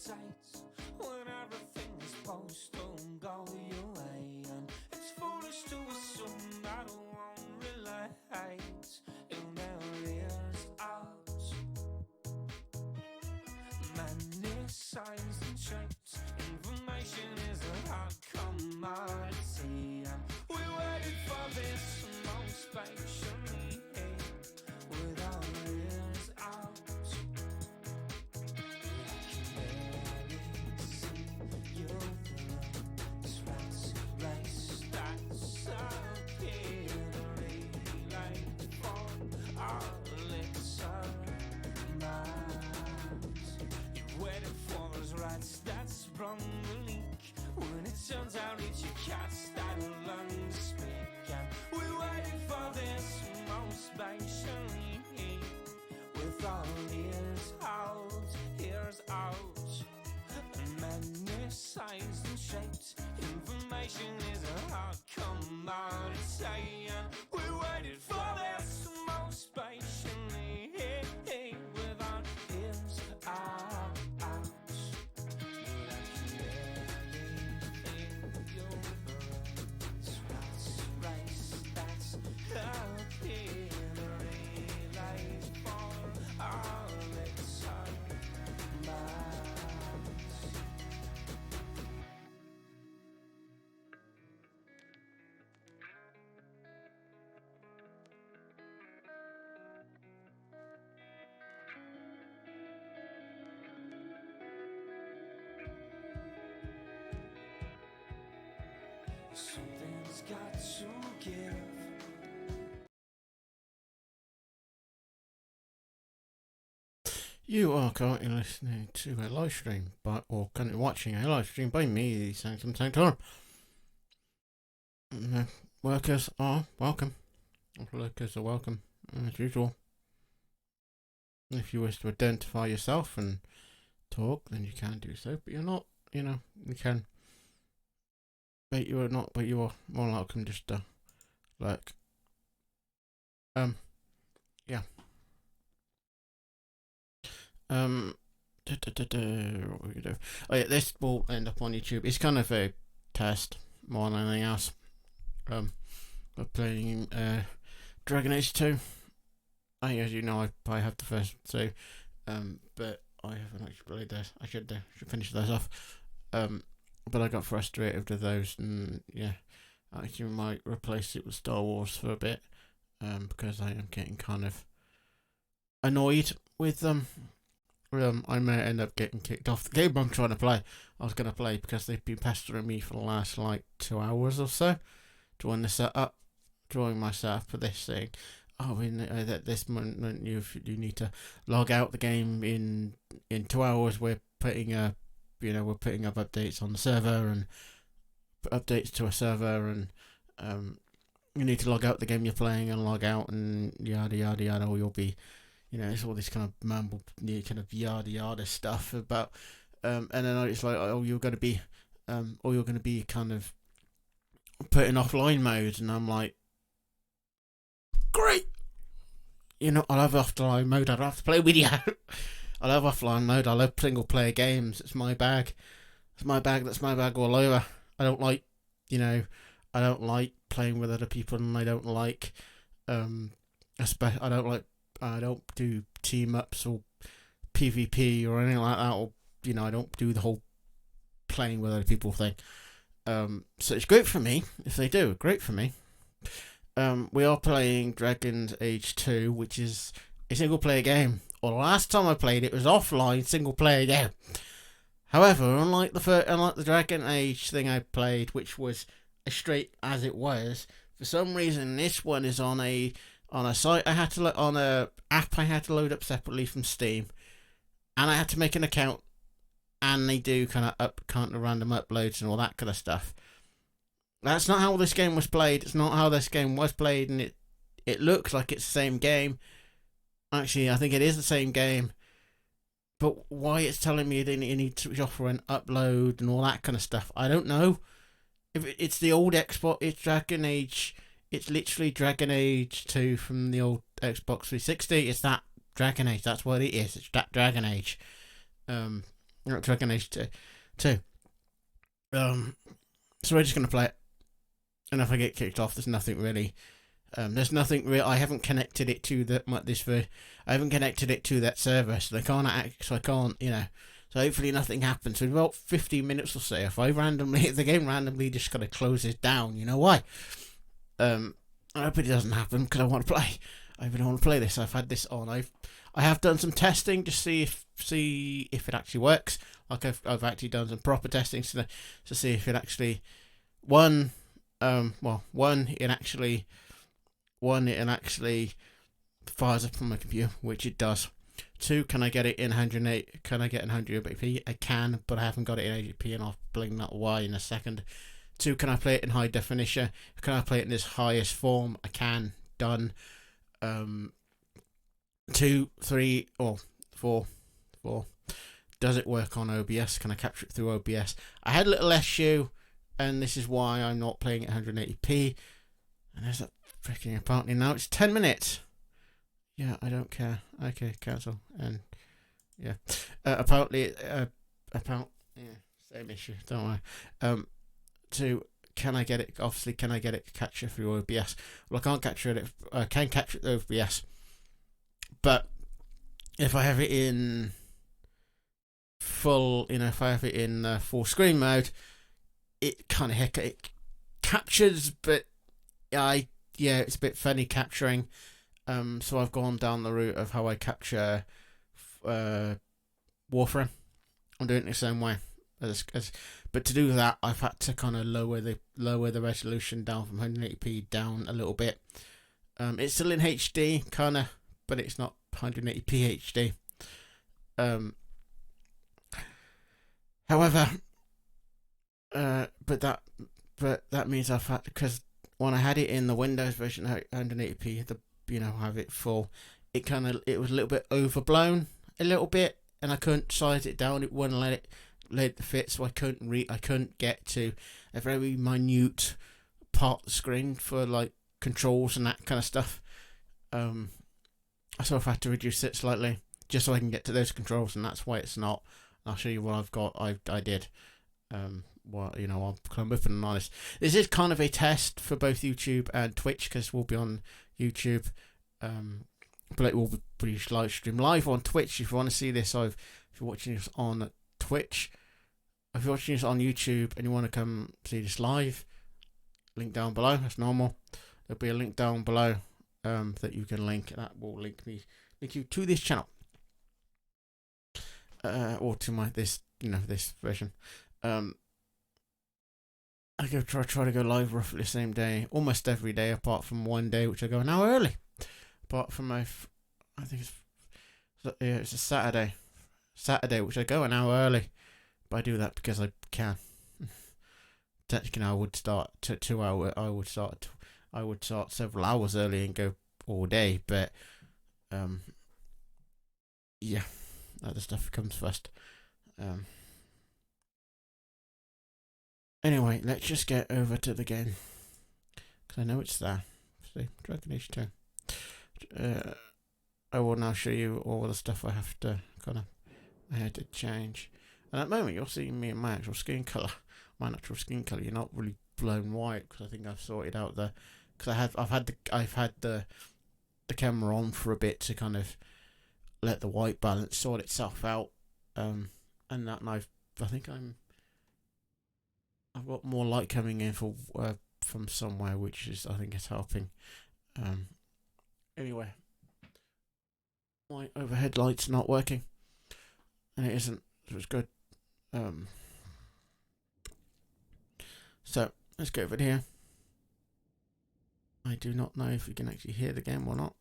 sight when everything is supposed to go your way, and it's foolish to assume that it won't relate in their ears out. Many signs and shapes, information is a hard commodity, and we waited for this most patiently with our ears out. That's sprung the leak when it turns out it's your cats that learn to speak, and we waited for this most patiently with our ears out, and many signs and shapes, information is a hard commodity, and we waited for this most patiently with our ears out. Something's got to give. You are currently listening to a live stream or currently watching a live stream by me, Sanctum Sanctorum. Workers are welcome. Workers are welcome, as usual. If you wish to identify yourself and talk, then you can do so, but you're not, you can. But you are not, but you are more welcome just yeah. What will you do? Oh yeah, this will end up on YouTube. It's kind of a test more than anything else. We're playing Dragon Age 2. As you know, I have the first two, but I haven't actually played those. I should finish those off. But I got frustrated with those, and yeah, I actually might replace it with Star Wars for a bit, because I am getting kind of annoyed with them. I may end up getting kicked off the game I'm trying to play. I was going to play because they've been pestering me for the last 2 hours or so, drawing my setup for this thing. Oh, at this moment you need to log out the game in 2 hours. We're putting up updates on the server and updates to a server, and you need to log out the game you're playing and log out and yada yada yada, or you'll be, it's all this kind of mumble, kind of yada yada stuff about, and then it's like, you're going to be kind of put in offline mode, and I'm like, great, I love offline mode. I don't have to play with you. I love offline mode. I love single player games. It's my bag. That's my bag all over. I don't like, I don't like playing with other people, and I don't like, I don't do team ups or PvP or anything like that, or I don't do the whole playing with other people thing. So it's great for me if they do. Great for me. We are playing Dragon Age 2, which is a single player game. Or the last time I played it was offline single player game. However, unlike the Dragon Age thing I played, which was as straight as it was, for some reason this one is on a site on a app I had to load up separately from Steam, and I had to make an account, and they do kind of random uploads and all that kind of stuff. That's not how this game was played. It's not how this game was played, and it looks like it's the same game. Actually, I think it is the same game, but why it's telling me you need to offer an upload and all that kind of stuff, I don't know. If it's the old Xbox, it's Dragon Age. It's literally Dragon Age 2 from the old Xbox 360. It's that Dragon Age. That's what it is. It's that Dragon Age. Dragon Age 2. So we're just gonna play it, and if I get kicked off, there's nothing really. There's nothing real. I haven't connected it to I haven't connected it to that server, so I can't. So hopefully nothing happens. In about 15 minutes or so, if the game randomly just kind of closes down, you know why? I hope it doesn't happen because I want to play. I really want to play this. I've had this on. I have done some testing to see if it actually works. Like I've actually done some proper testing to see if it actually it actually fires up on my computer, which it does. 2, can I get it in 108? Can I get in 100p? I can, but I haven't got it in 80p, and I'll blame that why in a second. 2, can I play it in high definition? Can I play it in its highest form? I can. Done. 2, 3, or 4. Does it work on OBS? Can I capture it through OBS? I had a little issue, and this is why I'm not playing it 180p. And there's that freaking apparently now it's 10 minutes. Yeah, I don't care. Okay, cancel. And yeah, apparently, same issue. Don't worry. 2, can I get it? Obviously, can I get it capture through OBS? Well, I can't capture it. I can capture it through OBS, but if I have it in full, if I have it in full screen mode, it kind of it captures, but it's a bit funny capturing. So I've gone down the route of how I capture Warframe. I'm doing it the same way but to do that, I've had to kind of lower the resolution down from 180p down a little bit. It's still in HD, kind of, but it's not 180p HD. However, but that means I've had, because when I had it in the Windows version 180p, have it full, it was a little bit overblown a little bit, and I couldn't size it down. It wouldn't let it fit, so I couldn't get to a very minute part of the screen for like controls and that kind of stuff. So I've had to reduce it slightly just so I can get to those controls, and that's why it's not. I'll show you what I've got. I did. I'll come open and honest. This is kind of a test for both YouTube and Twitch, because we'll be on YouTube, but it will be live stream live on Twitch. If you want to see this, if you're watching this on Twitch, if you're watching this on YouTube and you want to come see this live, link down below. That's normal. There'll be a link down below that you can link. That will link you to this channel, or to this version. I try to go live roughly the same day, almost every day, apart from one day which I go an hour early. Apart from I think it's a Saturday which I go an hour early, but I do that because I can. Technically, I would start 2 hours. I would start several hours early and go all day, but other stuff comes first. Anyway, let's just get over to the game, because I know it's there. See, Dragon Age 2. I will now show you all the stuff I have to I had to change. And at the moment, you're seeing me in my actual skin colour. My natural skin colour. You're not really blown white, because I think I've sorted out because I've had the camera on for a bit to kind of let the white balance sort itself out. And I've got more light coming in from somewhere, which I think is helping. Anyway, my overhead light's not working, and it isn't, so it's good. So let's go over here. I do not know if you can actually hear the game or not.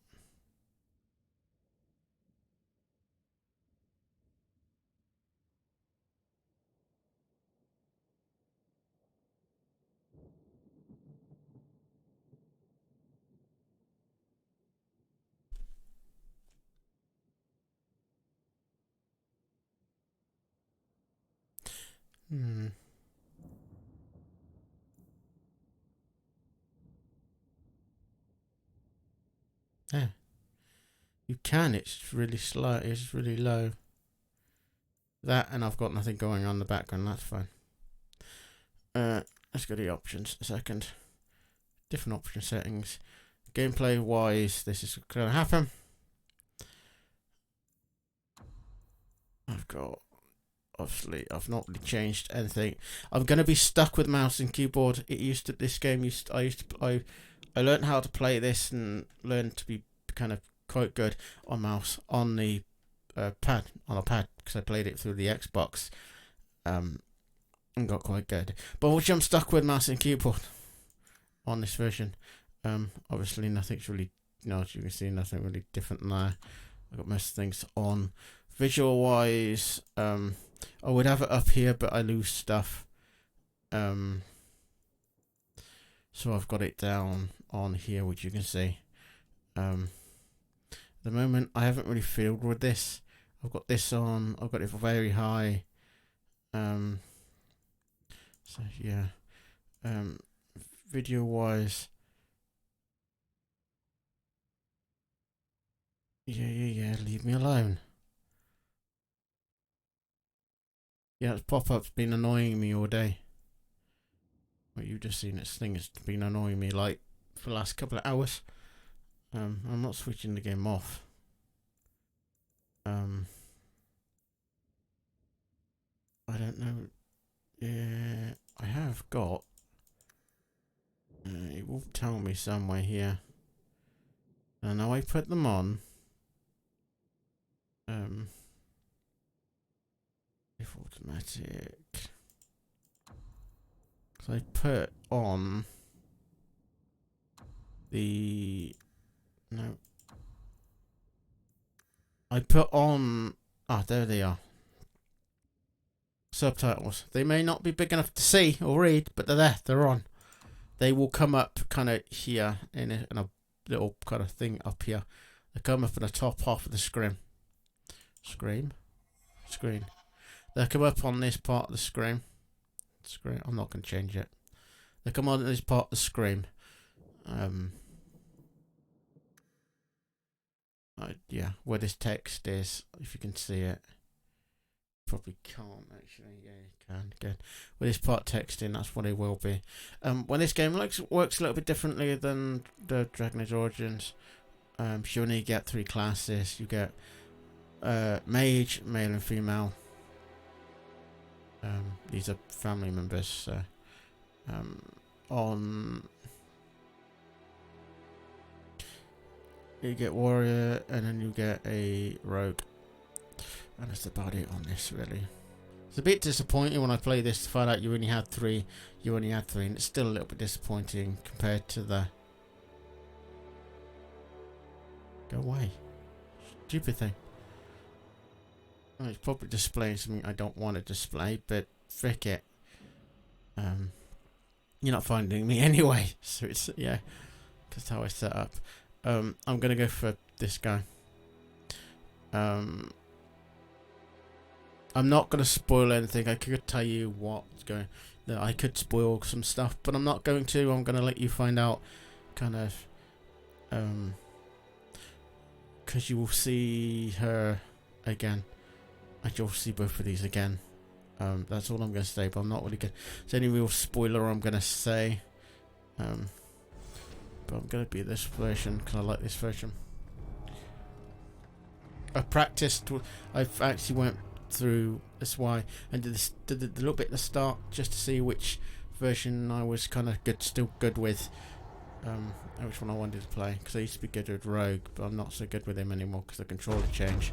Yeah. You can, it's really slow, it's really low. that, and I've got nothing going on in the background. That's fine. Let's go to the options a second. Different option settings. Gameplay wise, this is going to happen. I've got, obviously, I've not really changed anything. I'm going to be stuck with mouse and keyboard. I learned how to play this and learned to be kind of quite good on mouse on the pad, because I played it through the Xbox, and got quite good. But which I'm stuck with mouse and keyboard on this version. Obviously nothing's really, as you can see, nothing really different than that. I've got most things on. Visual wise, I would have it up here, but I lose stuff. So I've got it down on here, which you can see. At the moment, I haven't really fiddled with this. I've got this on. I've got it very high. So yeah. Video wise. Yeah. Leave me alone. Yeah, this pop-up's been annoying me all day. What you've just seen, this thing has been annoying me like for the last couple of hours. I'm not switching the game off. I don't know. Yeah, I have got. It will tell me somewhere here. I know I put them on. If automatic. So I put on the. No. I put on. Ah, there they are. Subtitles. They may not be big enough to see or read, but they're there. They're on. They will come up kind of here in a little kind of thing up here. They come up in the top half of the screen. Screen. They come up on this part of the screen. I'm not going to change it. They come on this part of the screen. Yeah, where this text is, if you can see it. Probably can't actually. Yeah, you can. Good. With this part texting, that's what it will be. When this game works a little bit differently than the Dragon Age Origins. You only get 3 classes. You get mage, male and female. These are family members. So, on you get warrior, and then you get a rogue. And that's about it on this, really. It's a bit disappointing when I play this to find out you only had 3. And it's still a little bit disappointing compared to the. Go away. Stupid thing. Well, it's probably displaying something I don't want to display, but frick it. You're not finding me anyway, so it's, yeah. That's how I set up. I'm gonna go for this guy. I'm not going to spoil anything. I could tell you what's going. That I could spoil some stuff, but I'm not going to. I'm going to let you find out, kind of, because you will see her again. You'll see both of these again. That's all I'm going to say. But I'm not really going. There's any real spoiler I'm going to say. But I'm going to be this version because I like this version. I practiced. I've actually went through this why and did a little bit at the start just to see which version I was kind of still good with, which one I wanted to play, because I used to be good with Rogue, but I'm not so good with him anymore because the controller changed.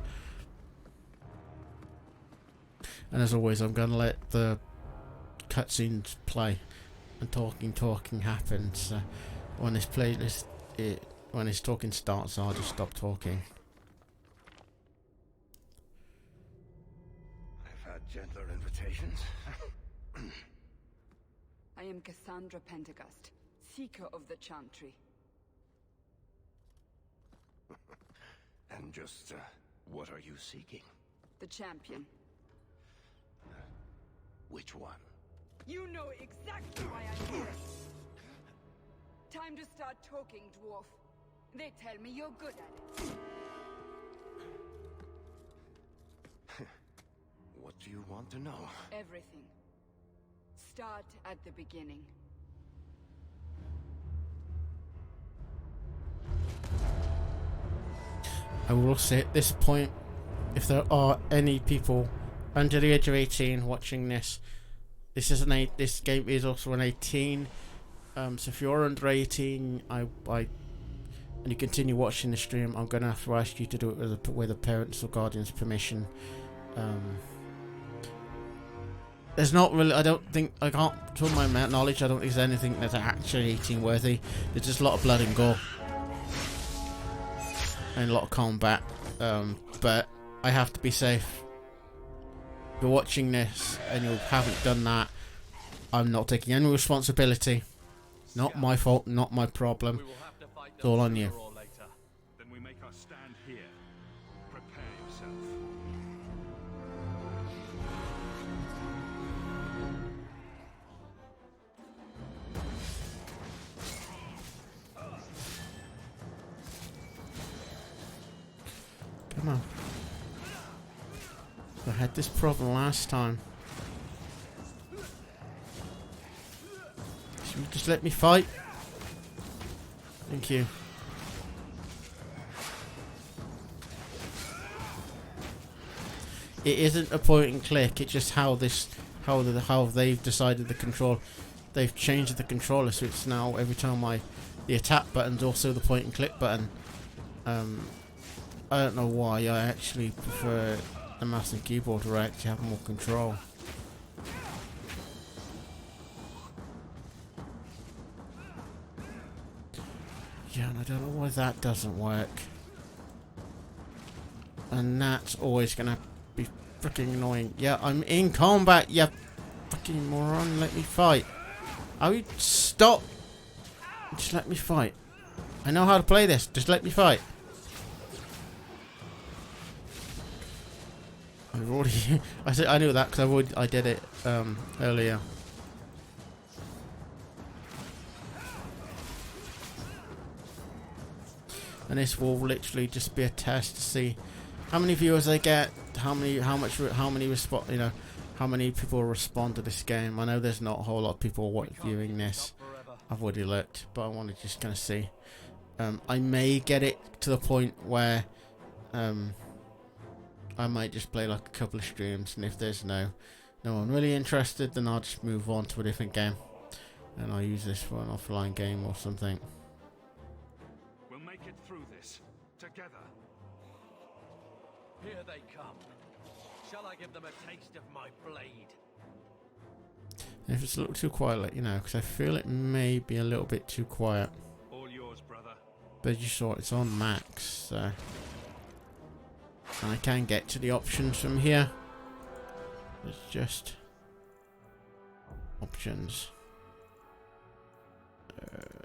And as always, I'm going to let the cutscenes play and talking happens. So when this playlist, when this talking starts, I'll just stop talking. Gentler invitations. I am Cassandra Pendergast, Seeker of the Chantry. And just, what are you seeking? The champion. Which one? You know exactly why I'm here. Time to start talking, dwarf. They tell me you're good at it. What What do you want to know? Everything. Start at the beginning. I will say at this point, if there are any people under the age of 18 watching this, this game is also an 18. So if you're under 18, and you continue watching the stream, I'm gonna have to ask you to do it with a parent's or guardian's permission. There's not really, I can't, to my knowledge, I don't think there's anything that's actually 18 worthy. There's just a lot of blood and gore. And a lot of combat. But I have to be safe. If you're watching this and you haven't done that, I'm not taking any responsibility. Not my fault, not my problem. It's all on you. Then we make our stand here. Prepare yourself. Come on. I had this problem last time. Should you just let me fight? Thank you. It isn't a point and click. It's just how they've decided the control. They've changed the controller, so it's now every time the attack button's also the point and click button. I don't know why. I actually prefer the mouse and keyboard where I actually have more control. Yeah, and I don't know why that doesn't work. And that's always gonna be freaking annoying. Yeah, I'm in combat, you fucking moron. Let me fight. Oh, you stop. Just let me fight. I know how to play this. Just let me fight. I've already. I knew that because I did it earlier. And this will literally just be a test to see how many viewers they get, how many people respond to this game. I know there's not a whole lot of people viewing this. I've already looked, but I want to just kind of see. I may get it to the point where I might just play like a couple of streams, and if there's no one really interested, then I'll just move on to a different game, and I'll use this for an offline game or something. We'll make it through this together. Here they come. Shall I give them a taste of my blade? And if it's a little too quiet, let you know, because I feel it may be a little bit too quiet. All yours, brother. But you saw it's on max, so. And I can get to the options from here. It's just options.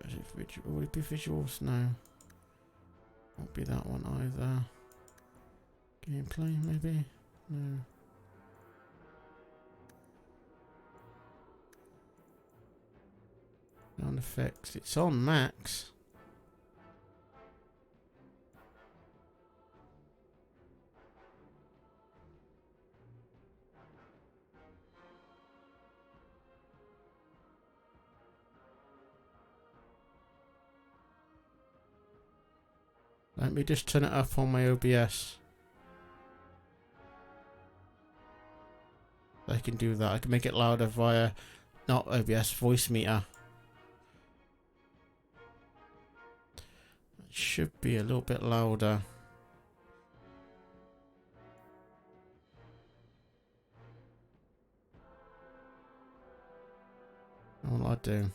Is it visual? Would it be visuals? No. Won't be that one either. Gameplay, maybe? No. Sound effects. It's on max. Let me just turn it up on my OBS. I can do that. I can make it louder via, not OBS, voice meter. It should be a little bit louder. What will I do?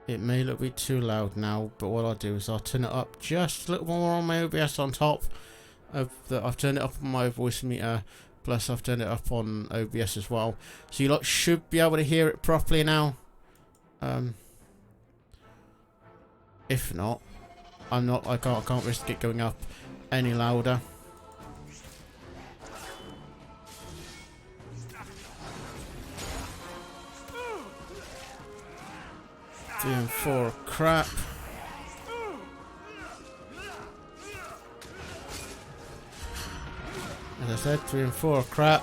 It may look a bit too loud now, but what I'll do is I'll turn it up just a little more on my OBS on top of the. I've turned it up on my voice meter, plus I've turned it up on OBS as well. So you lot should be able to hear it properly now. If not, I can't risk it going up any louder. Doing for crap. As I said, 3 and 4 are crap.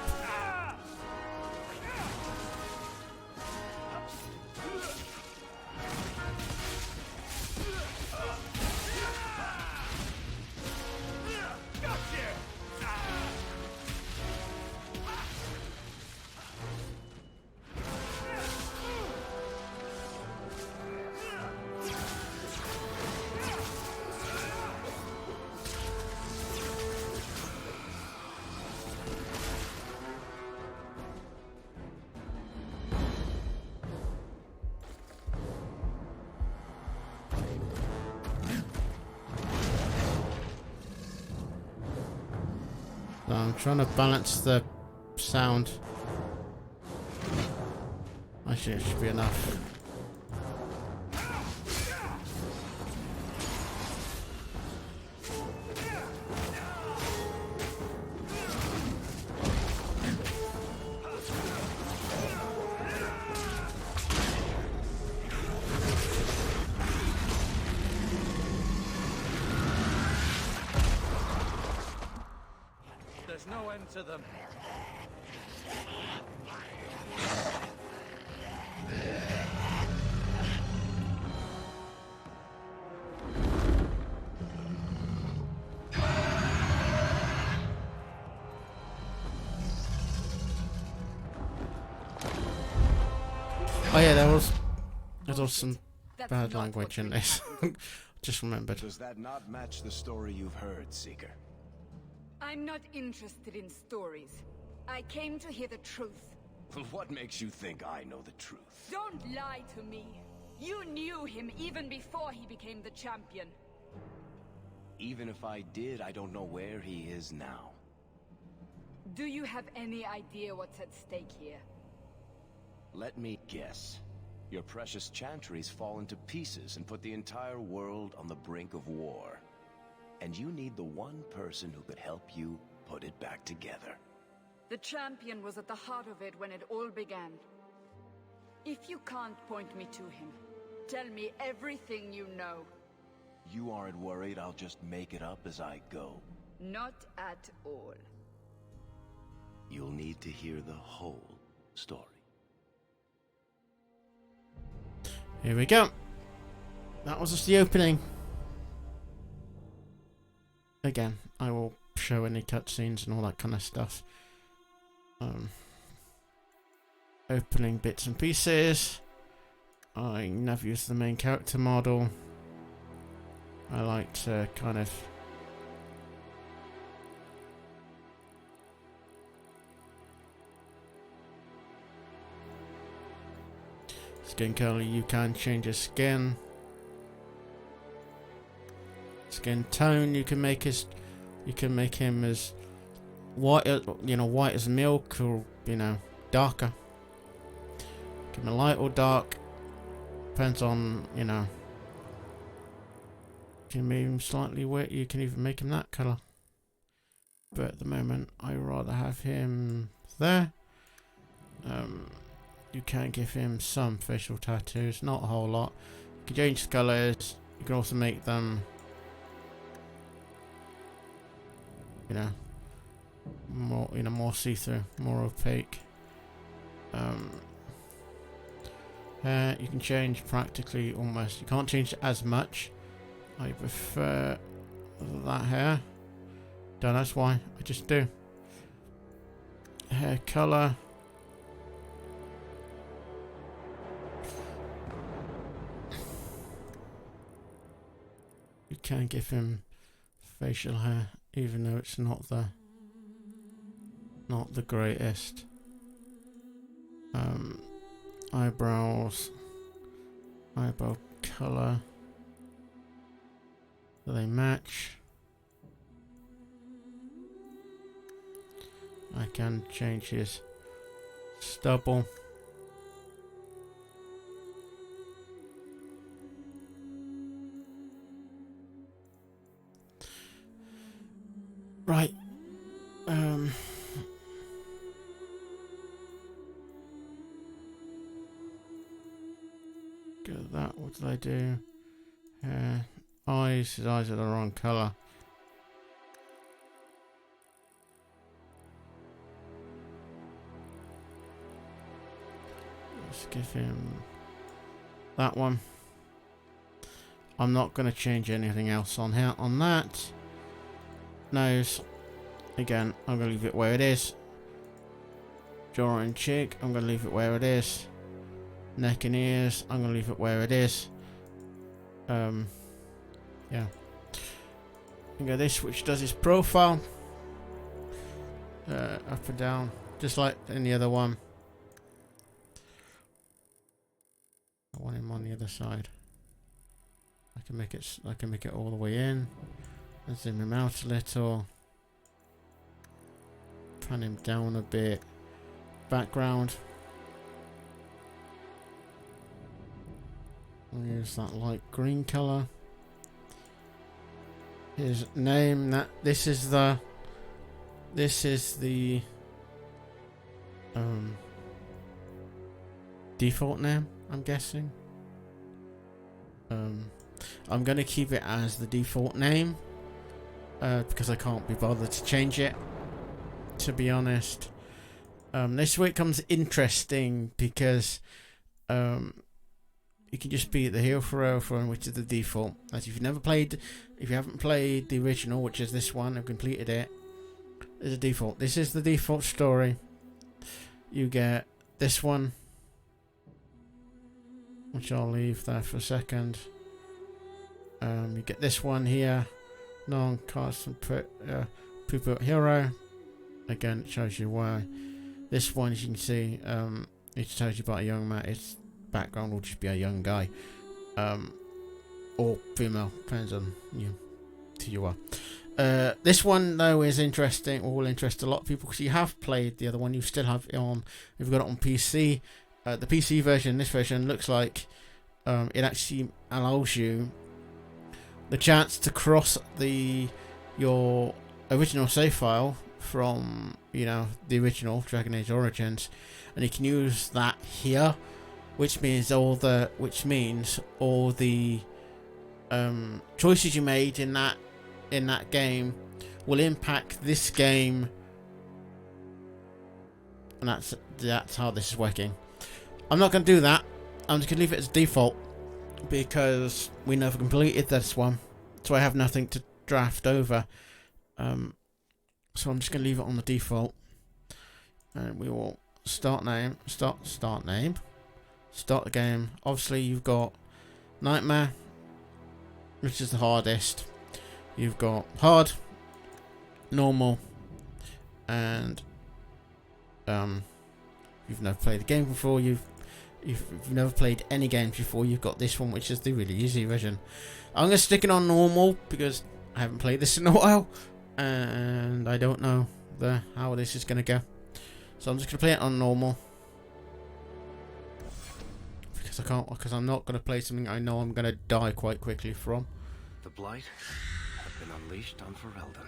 So I'm trying to balance the sound. Actually, it should be enough. There's no end to them. Oh yeah, there's also some That's bad not language what in really this. happened. Just remembered. Does that not match the story you've heard, Seeker? I'm not interested in stories. I came to hear the truth. What makes you think I know the truth? Don't lie to me. You knew him even before he became the champion. Even if I did, I don't know where he is now. Do you have any idea what's at stake here? Let me guess. Your precious chantries fall into pieces and put the entire world on the brink of war. And you need the one person who could help you put it back together. The champion was at the heart of it when it all began. If you can't point me to him, tell me everything you know. You aren't worried I'll just make it up as I go? Not at all. You'll need to hear the whole story. Here we go. That was just the opening. Again, I will show any cutscenes and all that kind of stuff. Opening bits and pieces. I never use the main character model. I like to kind of skin color. You can change his skin. Skin tone. You can make him as white, white as milk, or darker. Give him light or dark. Depends on You can make him slightly wet. You can even make him that color. But at the moment, I rather have him there. You can give him some facial tattoos, not a whole lot. You can change the colors. You can also make them, more see-through, more opaque. Hair, you can change practically almost. You can't change as much. I prefer that hair. Don't ask why, I just do. Hair color. You can give him facial hair, even though it's not the greatest. Eyebrows, eyebrow color. Do they match? I can change his stubble. Right. Get that. What did I do? Eyes. His eyes are the wrong color. Let's give him that one. I'm not going to change anything else on here. On that nose, again, I'm going to leave it where it is. Jaw and cheek, I'm going to leave it where it is. Neck and ears, I'm going to leave it where it is. Yeah. You go this, which does his profile. Up and down, just like any other one. I want him on the other side. I can make it all the way in. And zoom him out a little. Pan him down a bit. Background. I'll use that light green colour. His name, this is the default name, I'm guessing. I'm gonna keep it as the default name because I can't be bothered to change it, to be honest. This week comes interesting because you can just be the hero for which is the default. As if you haven't played the original, which is this one, I've completed it. There's a default. This is the default story. You get this one, which I'll leave there for a second. You get this one here, non-custom pupil hero. Again, it shows you why. This one, as you can see, it tells you about a young man. Its background will just be a young guy, or female, depends on who you are. This one though is interesting, or will interest a lot of people because you have played the other one. You still have it on. If you've got it on PC, the PC version, this version looks like it actually allows you the chance to cross your original save file from the original Dragon Age Origins, and you can use that here, which means all the choices you made in that game will impact this game, and that's how this is working. I'm not going to do that. I'm just going to leave it as default because we never completed this one, so I have nothing to draft over. So I'm just going to leave it on the default, and we will start the game. Obviously, you've got Nightmare, which is the hardest. You've got hard, normal, and you've never played a game before. If you've never played any games before, you've got this one, which is the really easy version. I'm gonna stick it on normal because I haven't played this in a while, and I don't know how this is gonna go. So I'm just gonna play it on normal because I'm not gonna play something I know I'm gonna die quite quickly from. The Blight have been unleashed on Ferelden.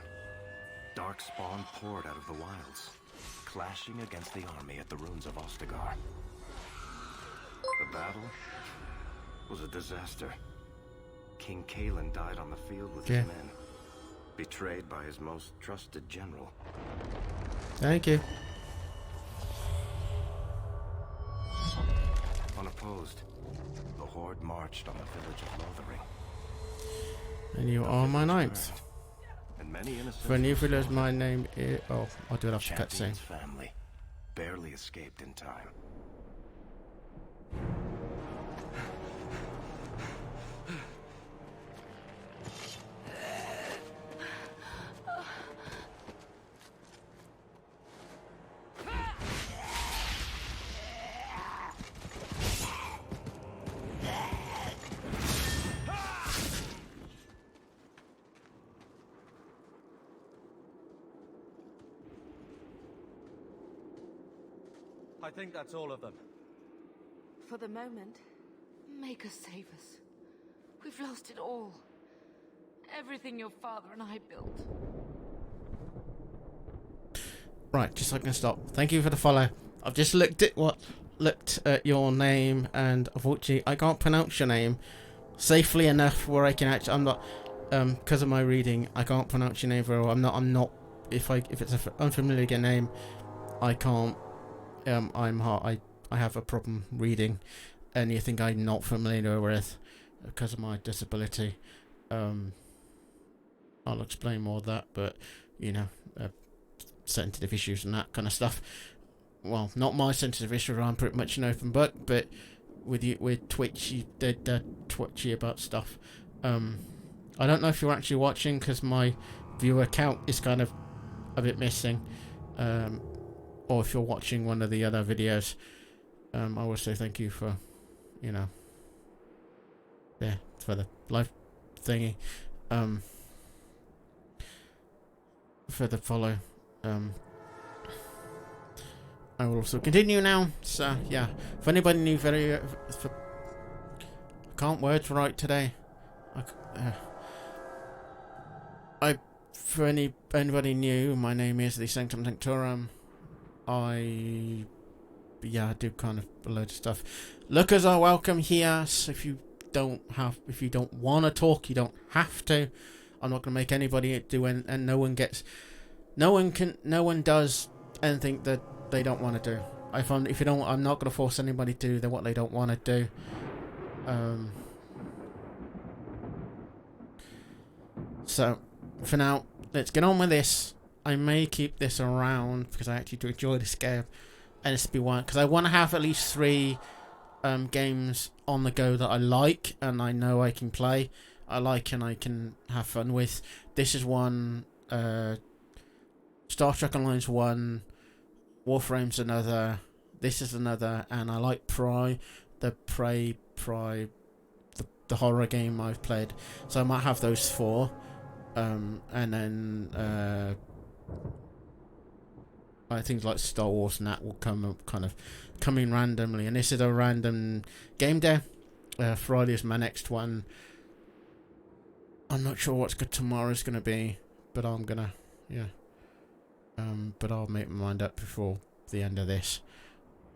Dark spawn poured out of the wilds, clashing against the army at the ruins of Ostagar. The battle was a disaster. King Kalen died on the field with his men, betrayed by his most trusted general. Thank you. Unopposed, the Horde marched on the village of Lothering. And you are my ninth. And many innocent For new village, my name is... Oh, I'll do it after cutscene. Champion's family barely escaped in time. I think that's all of them. For the moment, make us save us. We've lost it all. Everything your father and I built. Right, just so I can stop. Thank you for the follow. I've just looked at your name, and unfortunately I can't pronounce your name safely enough where I can actually. I'm not because of my reading. I can't pronounce your name very well. I'm not. If it's an unfamiliar name, I can't. I'm I have a problem reading anything I'm not familiar with because of my disability. I'll explain more of that, but you know, sensitive issues and that kind of stuff. Well, not my sensitive issue. I'm pretty much an open book, but with twitchy, they're twitchy about stuff. I don't know if you're actually watching because my viewer count is kind of a bit missing. Or if you're watching one of the other videos, I will say thank you for, you know, yeah, for the live thingy, for the follow. I will also continue now. So yeah, if anybody new video, I can't words right today. For anybody new, my name is the Sanctum Sanctorum. I do kind of a load of stuff. Lookers are welcome here. So if you don't want to talk, you don't have to. I'm not gonna make anybody do and no one does anything that they don't want to do. I'm not gonna force anybody to do what they don't want to do. So for now, let's get on with this. I may keep this around because I actually do enjoy this game, and this will be one because I want to have at least 3 games on the go that I like and I know I can play. I like and I can have fun with. This is one. Star Trek Online's one. Warframe's another. This is another, and I like Prey, the horror game I've played. So I might have those 4. And then things like Star Wars and that will come in randomly, and this is a random game day. Friday is my next one. I'm not sure what's good tomorrow's gonna be, but but I'll make my mind up before the end of this.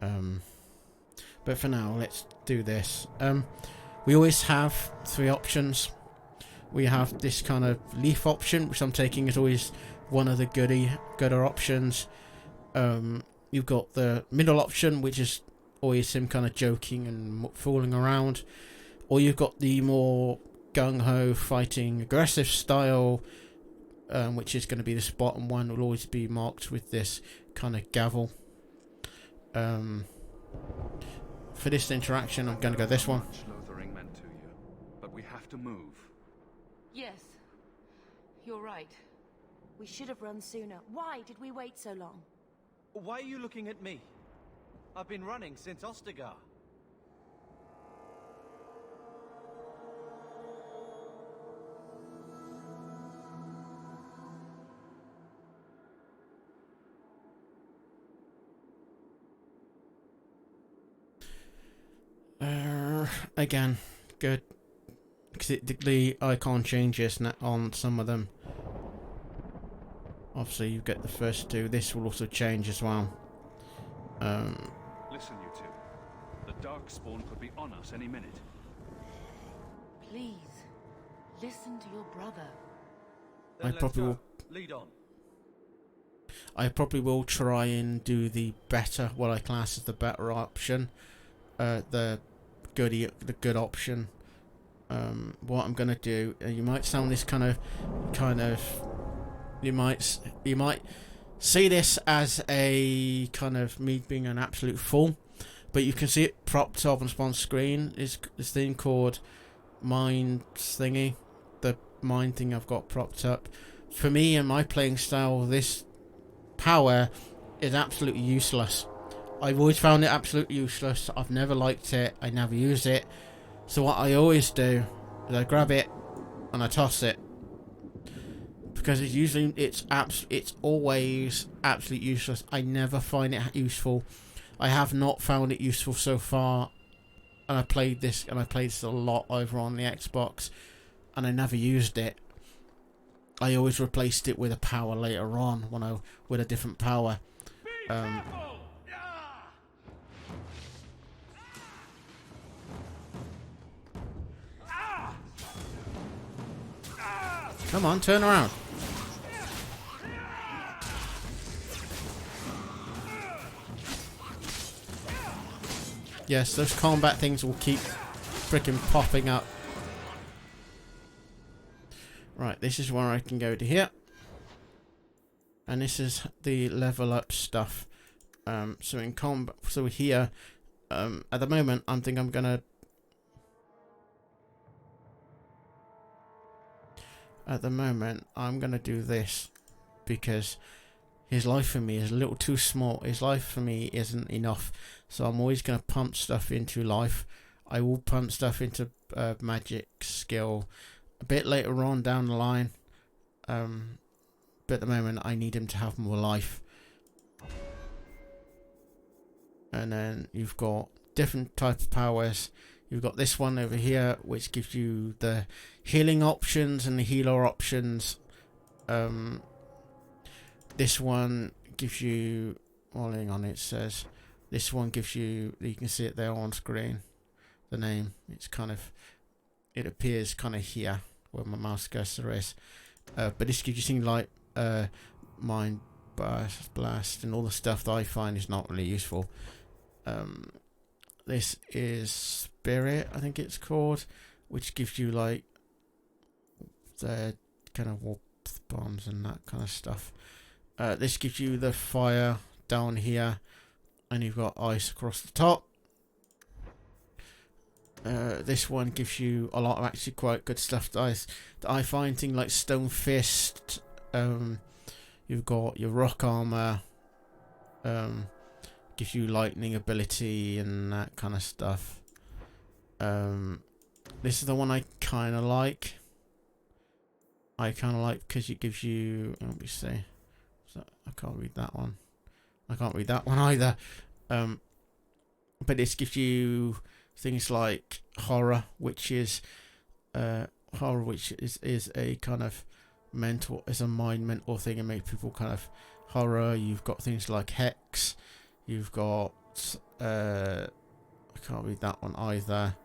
But for now, let's do this. We always have 3 options. We have this kind of leaf option, which I'm taking is always one of the gooder options. You've got the middle option, which is always him kind of joking and fooling around. Or you've got the more gung-ho, fighting, aggressive style, which is going to be this bottom one. Will always be marked with this kind of gavel. For this interaction, I'm going to go this one. Lothering meant to you, but we have to move. Yes, you're right. We should have run sooner. Why did we wait so long? Why are you looking at me? I've been running since Ostagar. Again, good. Because the icon changes on some of them. Obviously, you get the first 2. This will also change as well. Listen, you 2. The Darkspawn could be on us any minute. Please, listen to your brother. Then let's go. Lead on. I probably will try and do the better, what I class as the better option. The good option. What I'm gonna do, you might sound this kind of you might see this as a kind of me being an absolute fool, but you can see it propped up on spawn screen. Is this thing called mind thingy, the mind thing I've got propped up. For me and my playing style, this power is absolutely useless. I've always found it absolutely useless. I've never liked it. I never use it. So what I always do is I grab it and I toss it, because it's always absolutely useless. I never find it useful. I have not found it useful so far. And I played this a lot over on the Xbox, and I never used it. I always replaced it with a power later on with a different power. Come on, turn around. Yes, those combat things will keep freaking popping up. Right, this is where I can go to here. And this is the level up stuff. So in combat, so here, at the moment, I'm gonna. At the moment, I'm gonna do this because his life for me is a little too small. His life for me isn't enough, so I'm always gonna pump stuff into life. I will pump stuff into magic skill a bit later on down the line. But at the moment, I need him to have more life. And then you've got different types of powers. You've got this one over here, which gives you the healing options and the healer options. This one gives you... Well, hang on, it says... This one gives you... You can see it there on screen. The name. It's kind of... It appears kind of here, where my mouse cursor is. But this gives you things like... Mind Blast and all the stuff that I find is not really useful. This is Spirit, I think it's called, which gives you like the kind of warp bombs and that kind of stuff. This gives you the fire down here, and you've got ice across the top. This one gives you a lot of actually quite good stuff that I find, things like Stone Fist. You've got your rock armor. Gives you lightning ability and that kind of stuff. This is the one I kind of like. Because it gives you... Let me see. So I can't read that one. I can't read that one either. But this gives you things like horror, which is a kind of mental, is a mind mental thing and make people kind of horror. You've got things like hex. You've got I can't read that one either.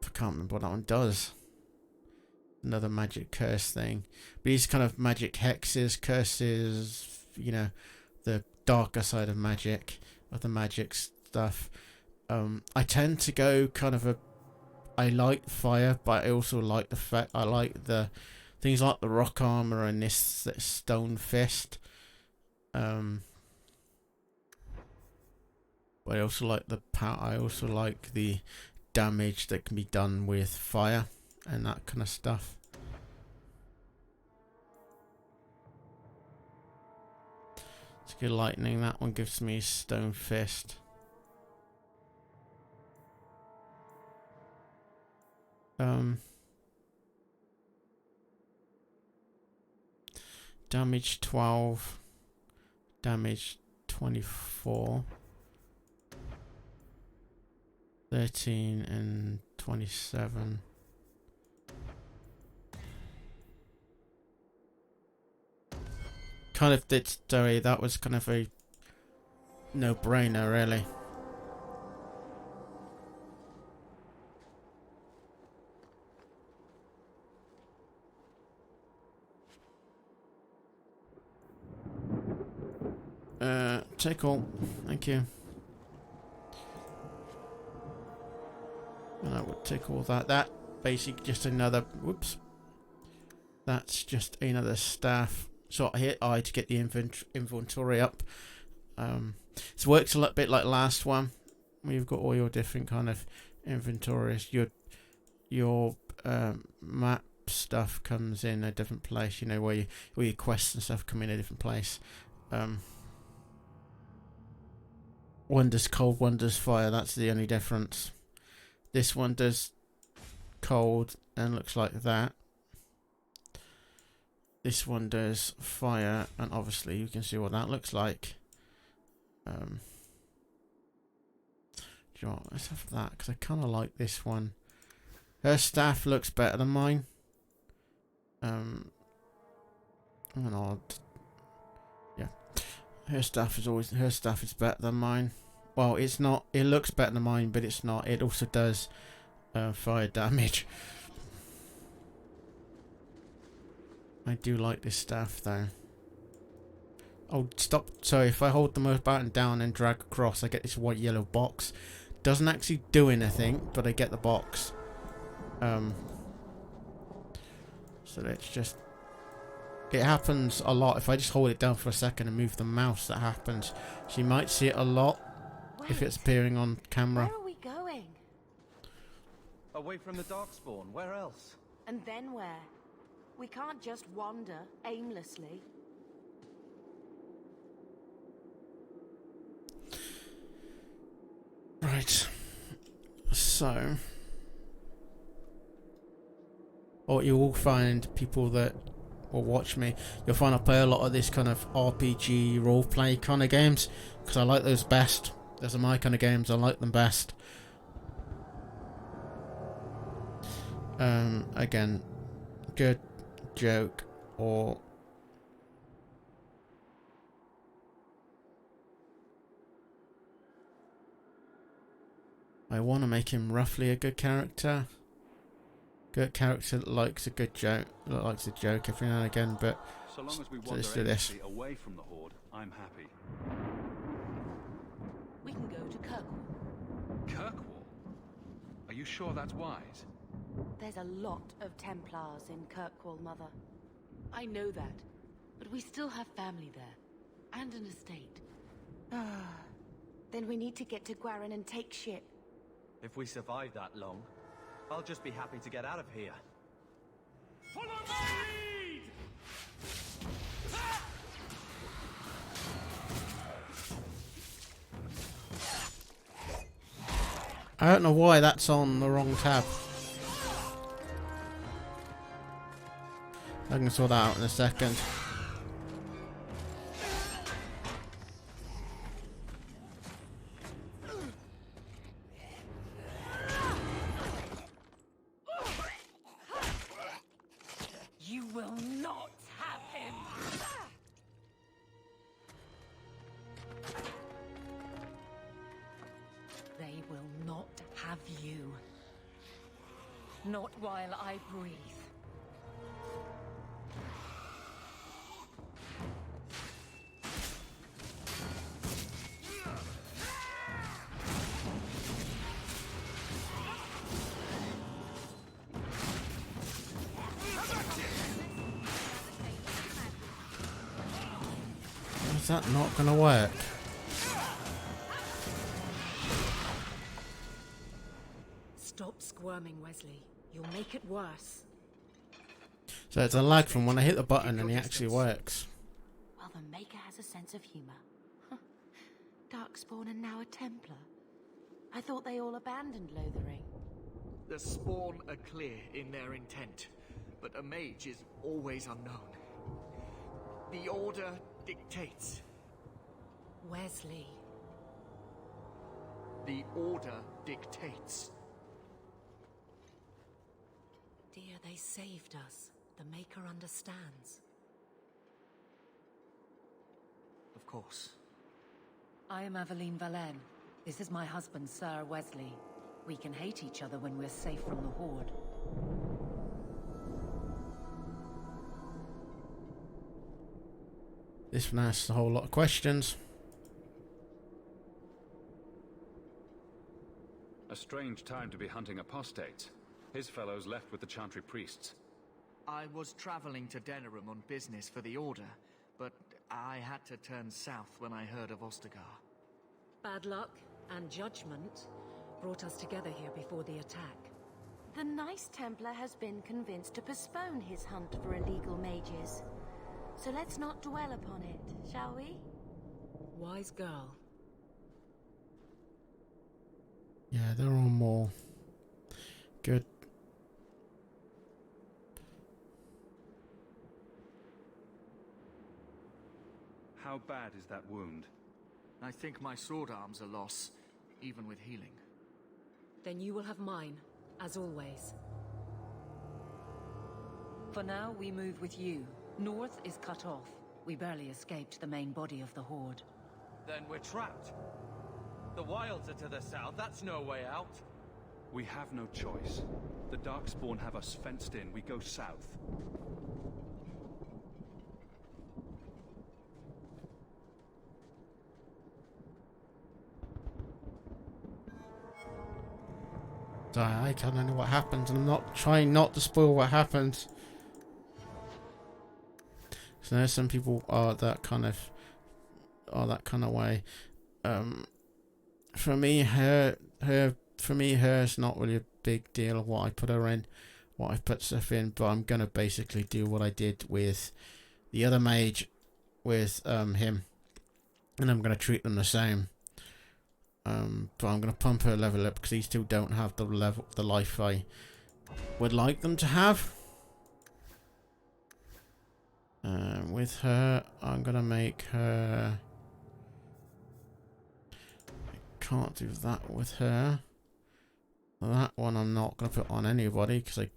I can't remember what that one does. Another magic curse thing. But these kind of magic hexes, curses, you know, the darker side of magic, of the magic stuff. I tend to go kind of I like fire, but I also like the fact I like the things like the rock armor and this stone fist. But I also like the power. I also like the damage that can be done with fire and that kind of stuff. It's good lightning. That one gives me stone fist. Damage 12. Damage 24. 13 and 27. Kind of did, sorry, that was kind of a no-brainer, really. Take all. Thank you. And I would take all that. That basically just another. Whoops. That's just another staff. So I hit I to get the inventory up. This works a little bit like last one. Where you've got all your different kind of inventories. Your map stuff comes in a different place. You know where your quests and stuff come in a different place. One does cold, one does fire. That's the only difference. This one does cold and looks like that. This one does fire, and obviously you can see what that looks like. Do you know what? Let's have that, because I kind of like this one. Her staff looks better than mine. Yeah. Her staff is better than mine. Well, it's not. It looks better than mine, but it's not. It also does fire damage. I do like this staff though. Oh, stop. So if I hold the mouse button down and drag across, I get this white yellow box. Doesn't actually do anything, but I get the box. So let's just... It happens a lot. If I just hold it down for a second and move the mouse, that happens. So you might see it a lot if it's appearing on camera. Where are we going? Away from the Darkspawn, where else? And then where? We can't just wander aimlessly. Right. So... Or you will find people that will watch me. You'll find I play a lot of this kind of RPG roleplay kind of games. Because I like those best. Those are my kind of games. I like them best. Again, good joke or... I want to make him roughly a good character. Good character that likes a good joke. That likes a joke every now and again, but... So long as we So wander let's do this. aimlessly away from the Horde, I'm happy. We can go to Kirkwall. Kirkwall? Are you sure that's wise? There's a lot of Templars in Kirkwall, Mother. I know that, but we still have family there, and an estate. Then we need to get to Guarin and take ship. If we survive that long, I'll just be happy to get out of here. Follow my lead! I don't know why that's on the wrong tab. I can sort that out in a second. You will not have him! They will not have you. Not while I breathe. Is that not gonna work? Stop squirming, Wesley. You'll make it worse. So it's a lag from when I hit the button and it actually works. Well, the Maker has a sense of humor. Darkspawn and now a Templar. I thought they all abandoned Lothering. The Spawn are clear in their intent, but a mage is always unknown. The Order dictates. Wesley. The Order dictates. Dear, they saved us. The Maker understands. Of course. I am Aveline Valenne. This is my husband, Sir Wesley. We can hate each other when we're safe from the Horde. This one asks a whole lot of questions. A strange time to be hunting apostates. His fellows left with the Chantry priests. I was traveling to Denerim on business for the Order, but I had to turn south when I heard of Ostagar. Bad luck and judgment brought us together here before the attack. The nice Templar has been convinced to postpone his hunt for illegal mages. So let's not dwell upon it, shall we? Wise girl. Yeah, they're all more good. How bad is that wound? I think my sword arm's a loss, even with healing. Then you will have mine, as always. For now, we move with you. North is cut off. We barely escaped the main body of the Horde. Then we're trapped. The wilds are to the south, that's no way out. We have no choice. The Darkspawn have us fenced in. We go south. I kind of know what happens, and I'm not trying not to spoil what happens. So there's some people are that kind of way. For me, her's not really a big deal what I put her in, what I put stuff in, but I'm gonna basically do what I did with the other mage, with him, and I'm gonna treat them the same. But I'm gonna pump her level up because these two don't have the life I would like them to have. With her, I'm gonna make her. Can't do that with her. That one I'm not gonna put on anybody because I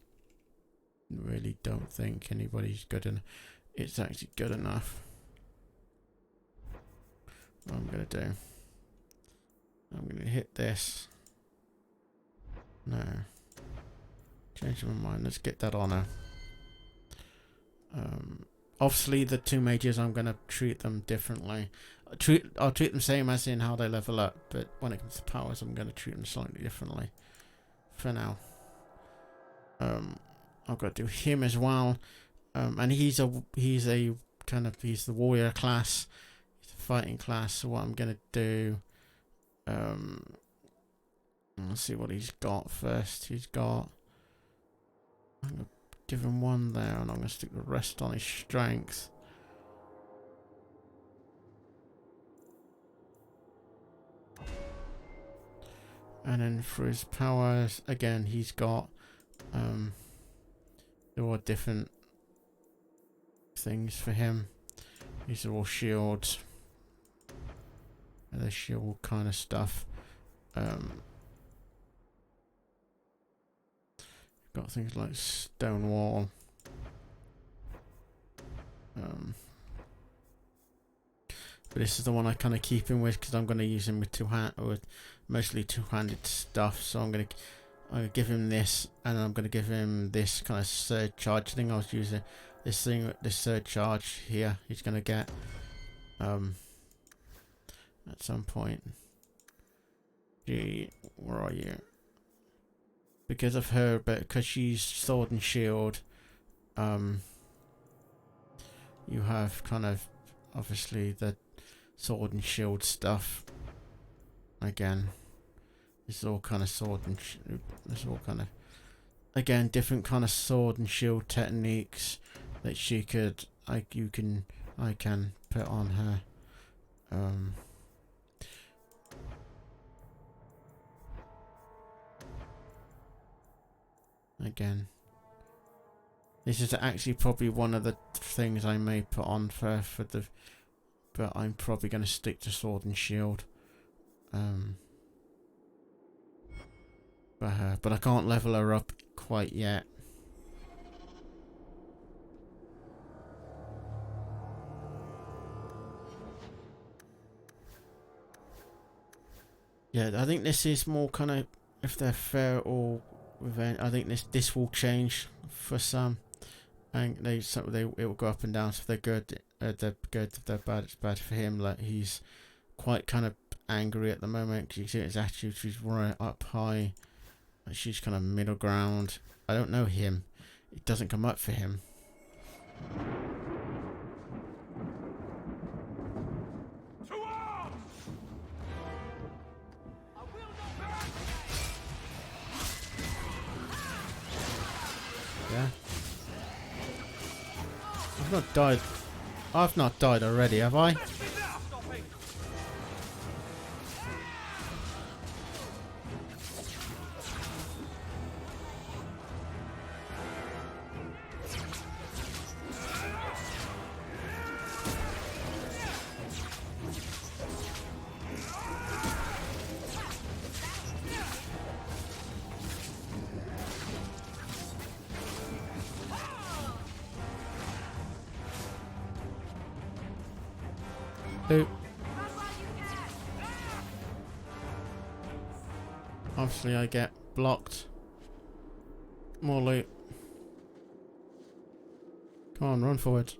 really don't think anybody's good enough. It's actually good enough. What I'm gonna do. I'm gonna hit this. No. Change my mind. Let's get that on her. Obviously, the two mages, I'm gonna treat them differently. I'll treat them same as in how they level up, but when it comes to powers, I'm gonna treat them slightly differently. For now. I've got to do him as well. And he's the warrior class. He's a fighting class. So what I'm gonna do. Let's see what he's got first. I'm gonna give him one there, and I'm gonna stick the rest on his strength. And then for his powers, again, he's got there are different things for him. These are all shields. The shield kind of stuff. Got things like stone wall. But this is the one I kind of keep him with because I'm going to use him with mostly two-handed stuff. So I'm going to give him this, and I'm going to give him this kind of surge charge thing I was using. This surge charge here. He's going to get at some point. Gee, where are you? Because of her, but because she's sword and shield, you have kind of obviously the sword and shield stuff. Again, this is all kind of sword and this is all kind of again different kind of sword and shield techniques that I can put on her. Again, this is actually probably one of the things I may put on for the, but I'm probably going to stick to sword and shield. For her, but I can't level her up quite yet. Yeah, I think this is more kind of if they're fair or revenge. I think this will change for some, and it will go up and down. So if they're good, they're good. If they're bad, it's bad for him. Like he's quite kind of angry at the moment because you see his attitude. She's right up high. She's kind of middle ground. I don't know him. It doesn't come up for him. To arms! Yeah. I've not died already, have I? Loot. Obviously I get blocked. More loot. Come on, run forward.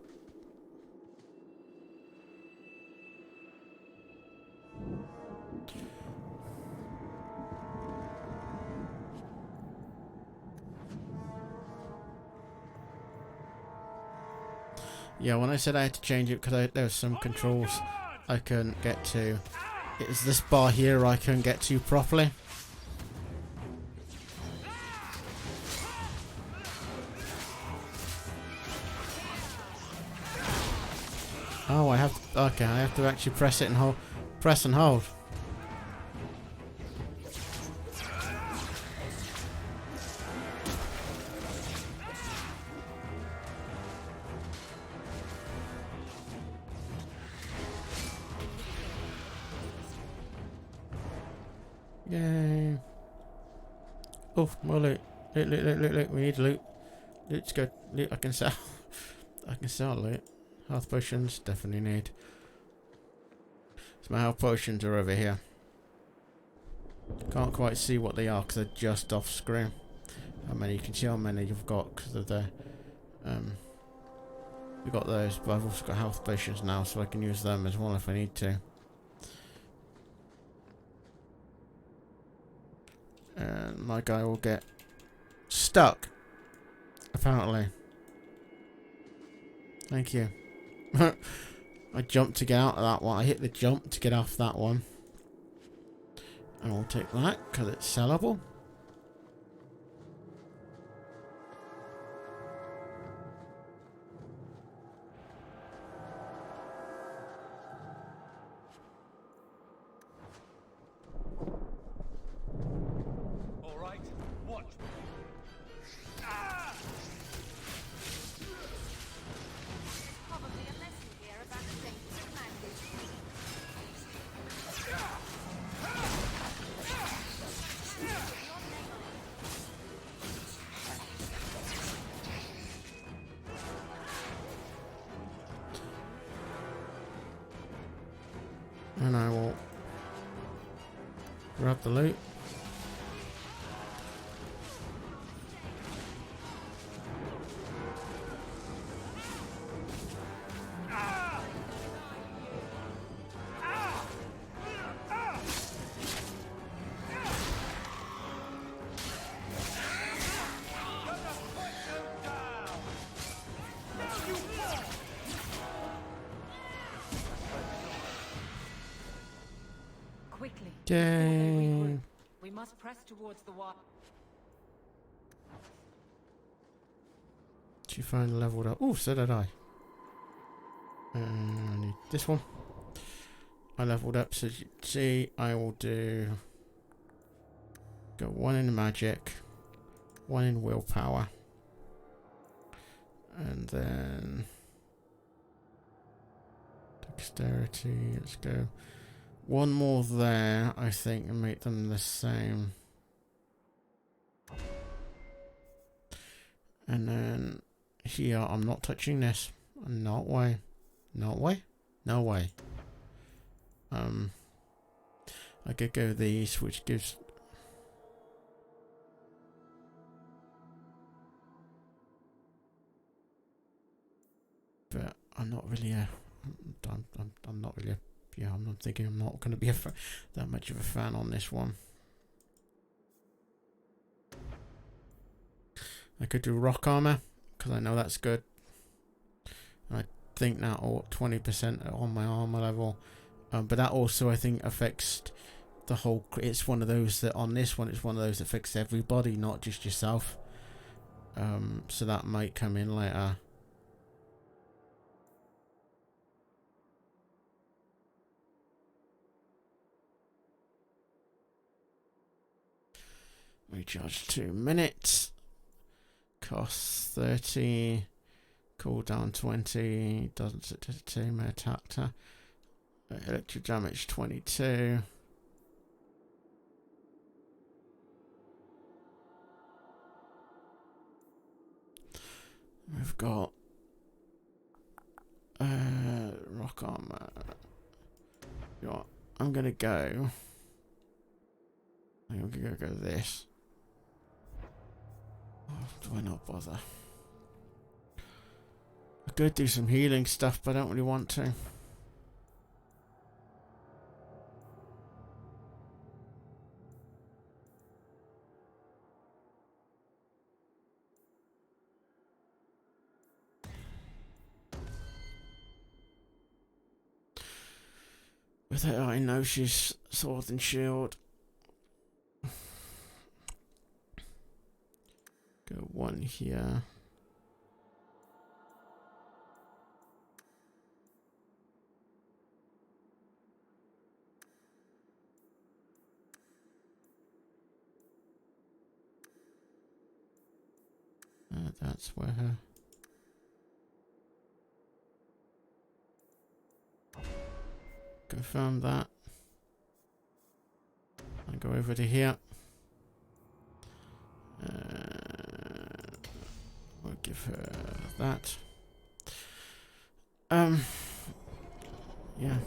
Yeah, when I said I had to change it because there was some controls I couldn't get to. It's this bar here I couldn't get to properly. Oh, I have to, okay, I have to actually press it and hold, press and hold. Yay. Oh, more loot. Loot. We need loot. Loot's good. Loot I can sell. I can sell loot. Health potions, definitely need. So my health potions are over here. Can't quite see what they are because they're just off screen. How many? You can see how many you've got because of the we've got those, but I've also got health potions now, so I can use them as well if I need to. And my guy will get stuck. Apparently. Thank you. I jumped to get out of that one. I hit the jump to get off that one. And I'll take that because it's sellable. All right, watch. Probably a lesson here about the dangers of language. And I will grab the loot. Quickly. Yay. We must press towards the wall. Did you find leveled up? Oh, so did I. I need this one. I leveled up, so as you can see, I will do. Go one in magic, one in willpower, and then dexterity. Let's go one more there, I think, and make them the same. And then here, I'm not touching this. Not way. Not way? No way. I could go these, which gives. But I'm not really a. I'm not really a. Yeah, I'm thinking I'm not going to be that much of a fan on this one. I could do rock armor because I know that's good. And I think that 20% on my armor level, but that also I think affects the whole. It's one of those that on this one it's one of those that affects everybody, not just yourself. So that might come in later. Recharge 2 minutes. Costs 30. Cooldown 20. Doesn't sit to the team attack. Electric damage 22. We've got rock armor. You know what? I'm gonna go. I'm gonna go this. Oh, do I not bother? I could do some healing stuff, but I don't really want to. With her, I know she's sword and shield. Go one here. That's where her. Confirm that. I go over to here. We'll give her that. Yeah.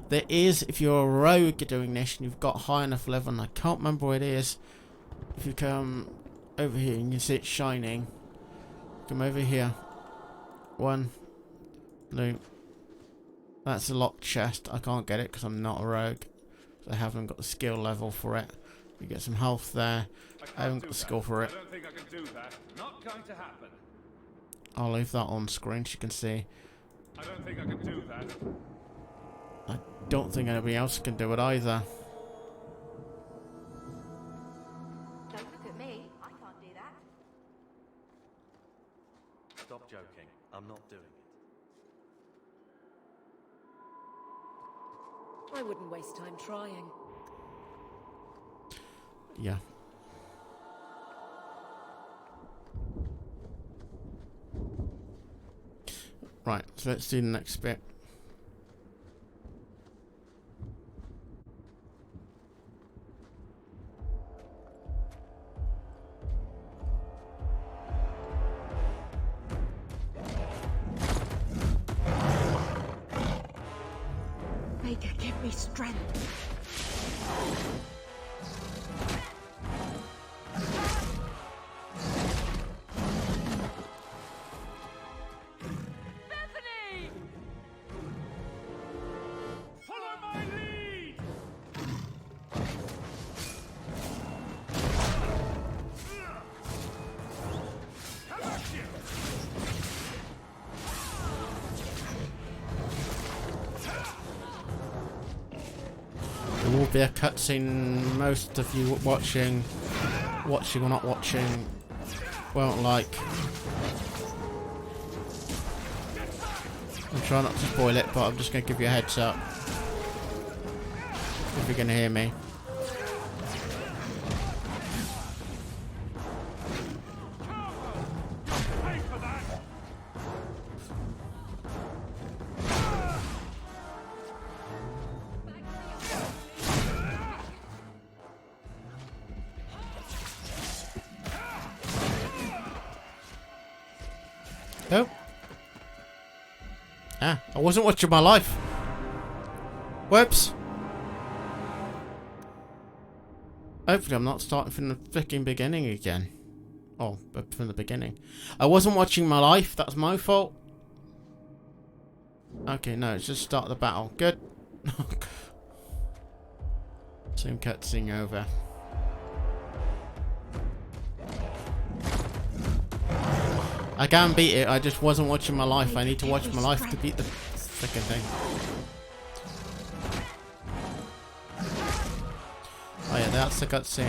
There is, if you're a rogue doing this and you've got high enough level, and I can't remember where it is. If you come over here and you see it shining, come over here. One. Blue. That's a locked chest. I can't get it because I'm not a rogue. So I haven't got the skill level for it. You get some health there. I haven't got the skill for it. I don't think I can do that. Not going to happen. I'll leave that on screen so you can see. I don't think I can do that. I don't think anybody else can do it either. Don't look at me. I can't do that. Stop joking. I'm not doing it. I wouldn't waste time trying. Yeah. Right, so let's do the next bit. Make her give me strength. There will be a cutscene most of you watching or not watching won't like. I'm trying not to spoil it, but I'm just going to give you a heads up if you're going to hear me. Oh. Ah, I wasn't watching my life. Whoops. Hopefully I'm not starting from the freaking beginning again. Oh, but from the beginning. I wasn't watching my life, that's my fault. Okay, no, it's just start the battle. Good. Same cutscene over. I can beat it, I just wasn't watching my life. I need to watch my life to beat the frickin' thing. Oh yeah, that's the cutscene.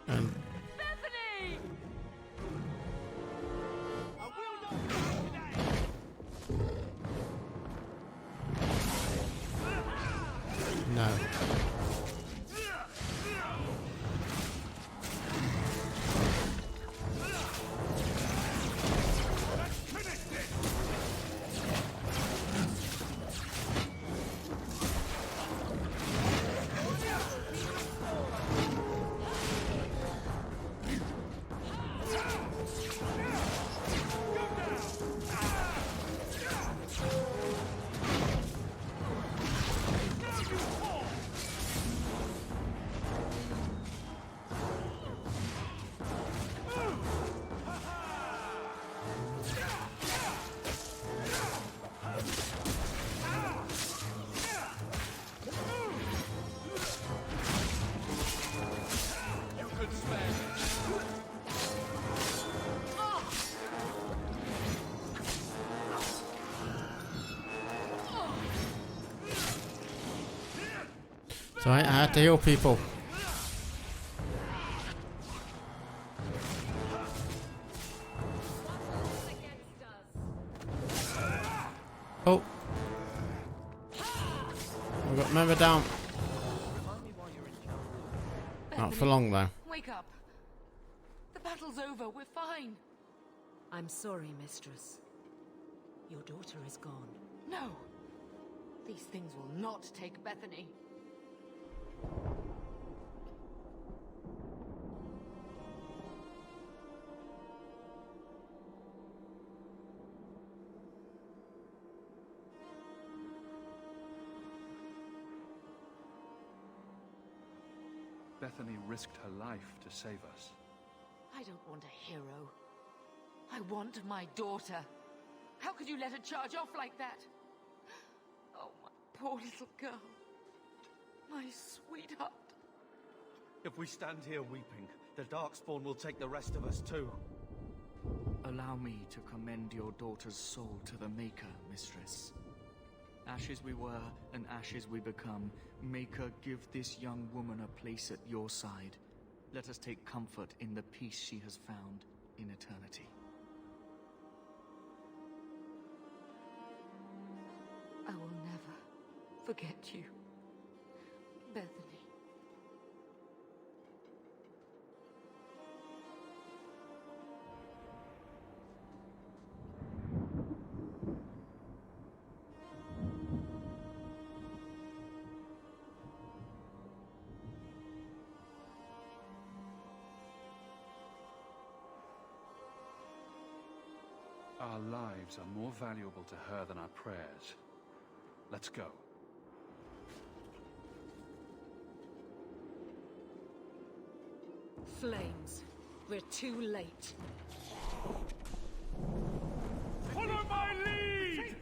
And no. So I had to heal people. Oh. We got member down. Not for long though. Wake up. The battle's over. We're fine. I'm sorry, mistress. Your daughter is gone. No. These things will not take Bethany. Bethany risked her life to save us. I don't want a hero. I want my daughter. How could you let her charge off like that? Oh, my poor little girl. My sweetheart. If we stand here weeping, the Darkspawn will take the rest of us too. Allow me to commend your daughter's soul to the Maker, mistress. Ashes we were, and ashes we become. Maker, give this young woman a place at your side. Let us take comfort in the peace she has found in eternity. I will never forget you, Bethany. Our lives are more valuable to her than our prayers. Let's go. Flames. We're too late. Follow my lead!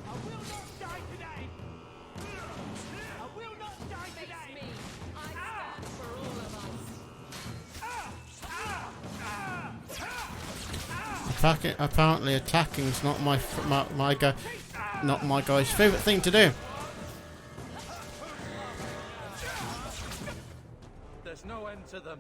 I will not die today! I will not die today! Me. I stand for all of us. Apparently attacking is not not my guy's favourite thing to do. There's no end to them.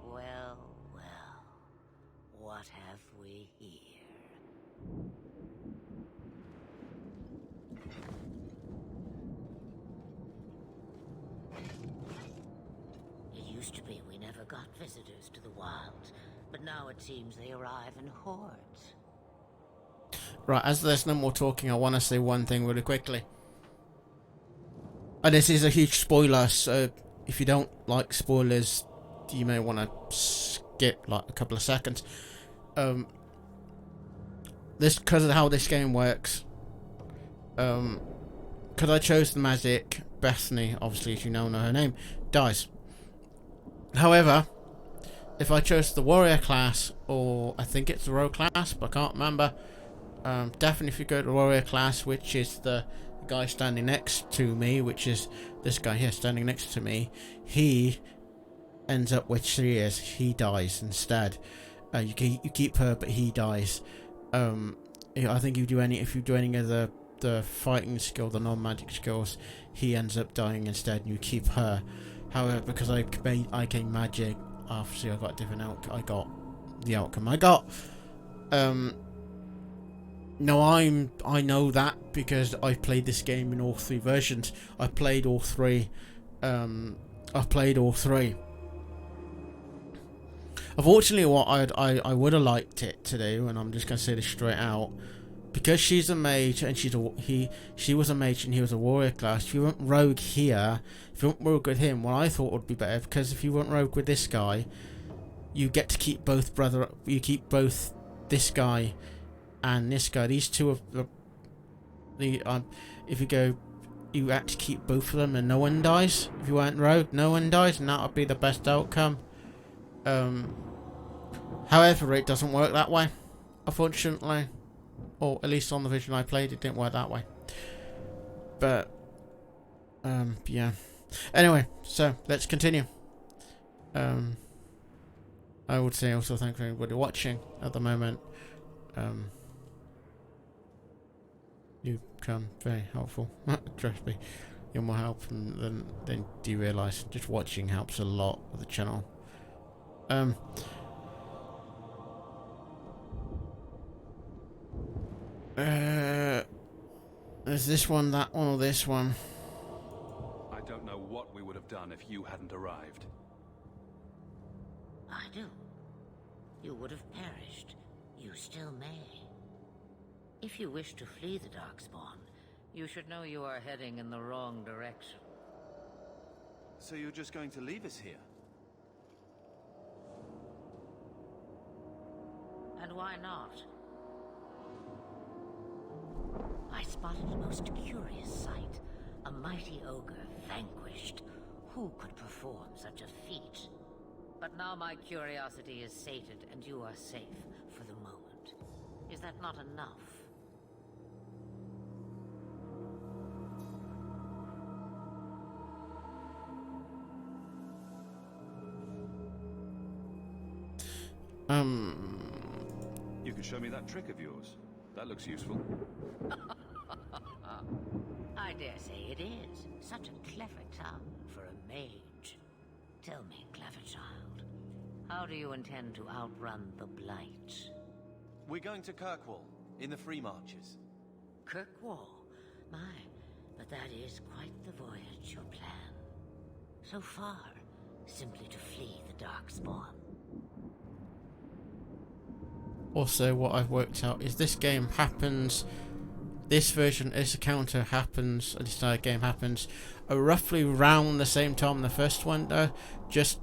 Well, well, what have we here? It used to be we never got visitors to the wilds, but now it seems they arrive in hordes. Right, as there's no more talking, I want to say one thing really quickly. And this is a huge spoiler, so if you don't like spoilers, you may want to skip like a couple of seconds. This because of how this game works. Because I chose the magic, Bethany, obviously as you know her name, dies. However, if I chose the warrior class, or I think it's the rogue class, but I can't remember. Definitely if you go to the warrior class, which is the guy standing next to me, which is this guy here standing next to me, he ends up where she is. He dies instead. You keep her, but he dies. I think if you do any of the fighting skill, the non-magic skills, he ends up dying instead, and you keep her. However, because I gained magic, obviously I got a different I got the outcome I got. No, I know that because I've played this game in all 3 versions. I played all 3. I've played all 3. Unfortunately, what I would have liked it to do, and I'm just gonna say this straight out, because she's a mage and she was a mage and he was a warrior class. If you went rogue here, if you went rogue with him, what I thought would be better, because if you went rogue with this guy, you get to keep both you keep both this guy and this guy. These two of the if you go, you actually keep both of them and no one dies. If you went rogue, no one dies, and that would be the best outcome. However, it doesn't work that way, unfortunately, or at least on the version I played, it didn't work that way. But yeah. Anyway, so let's continue. I would say also thank you for everybody watching at the moment. You become very helpful. Trust me, you're more helpful than do you realise. Just watching helps a lot with the channel. There's this one, that one, or this one. I don't know what we would have done if you hadn't arrived. I do. You would have perished. You still may. If you wish to flee the Darkspawn, you should know you are heading in the wrong direction. So you're just going to leave us here? And why not? I spotted a most curious sight. A mighty ogre vanquished. Who could perform such a feat? But now my curiosity is sated, and you are safe for the moment. Is that not enough? You can show me that trick of yours. That looks useful. I dare say it is. Such a clever tongue for a mage. Tell me, clever child, how do you intend to outrun the Blight? We're going to Kirkwall, in the Free Marches. Kirkwall? My, but that is quite the voyage you plan. So far, simply to flee the Darkspawn. Also, what I've worked out is this game happens, this encounter happens, this entire game happens roughly around the same time the first one, though. Just,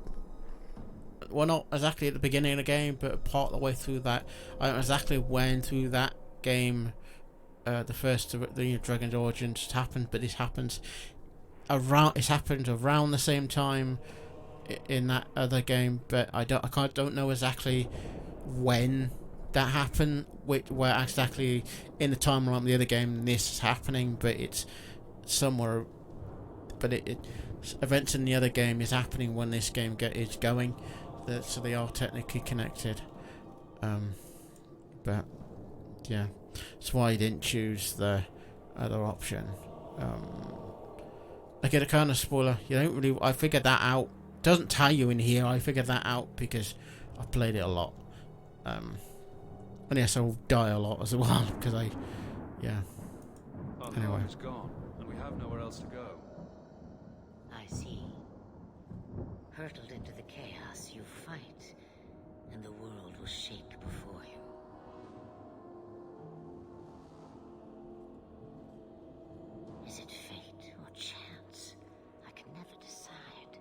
well, not exactly at the beginning of the game, but part of the way through that. I don't know exactly when through that game the first the Dragon's Origins happened, but this happens around. It's happened around the same time in that other game, but I don't know exactly when that happened, where exactly in the timeline of the other game this is happening, but it's somewhere. But events in the other game is happening when this game is going, so they are technically connected. But yeah, that's why I didn't choose the other option. I get a kind of spoiler. You don't really. I figured that out. Doesn't tell you in here. I figured that out because I played it a lot. And yes, I'll die a lot as well because yeah. Our Anyway. home is gone, and we have nowhere else to go. I see. Hurtled into the chaos, you fight, and the world will shake before you. Is it fate or chance? I can never decide.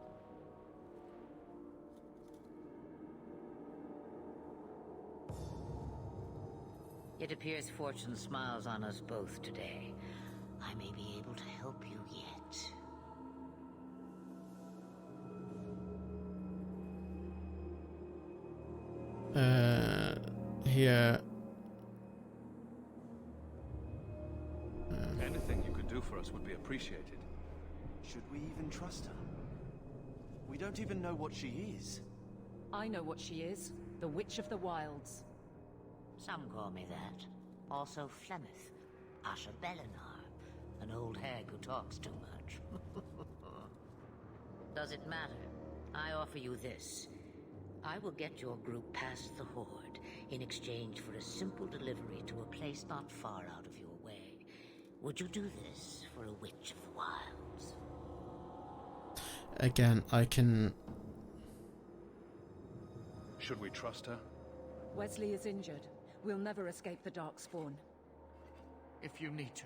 It appears fortune smiles on us both today. I may be able to help you yet. Here. Anything you could do for us would be appreciated. Should we even trust her? We don't even know what she is. I know what she is. The Witch of the Wilds. Some call me that. Also Flemeth, Asha Belinar, an old hag who talks too much. Does it matter? I offer you this. I will get your group past the Horde, in exchange for a simple delivery to a place not far out of your way. Would you do this for a witch of the wilds? Again, I can... Should we trust her? Wesley is injured. We'll never escape the Darkspawn. If you need to,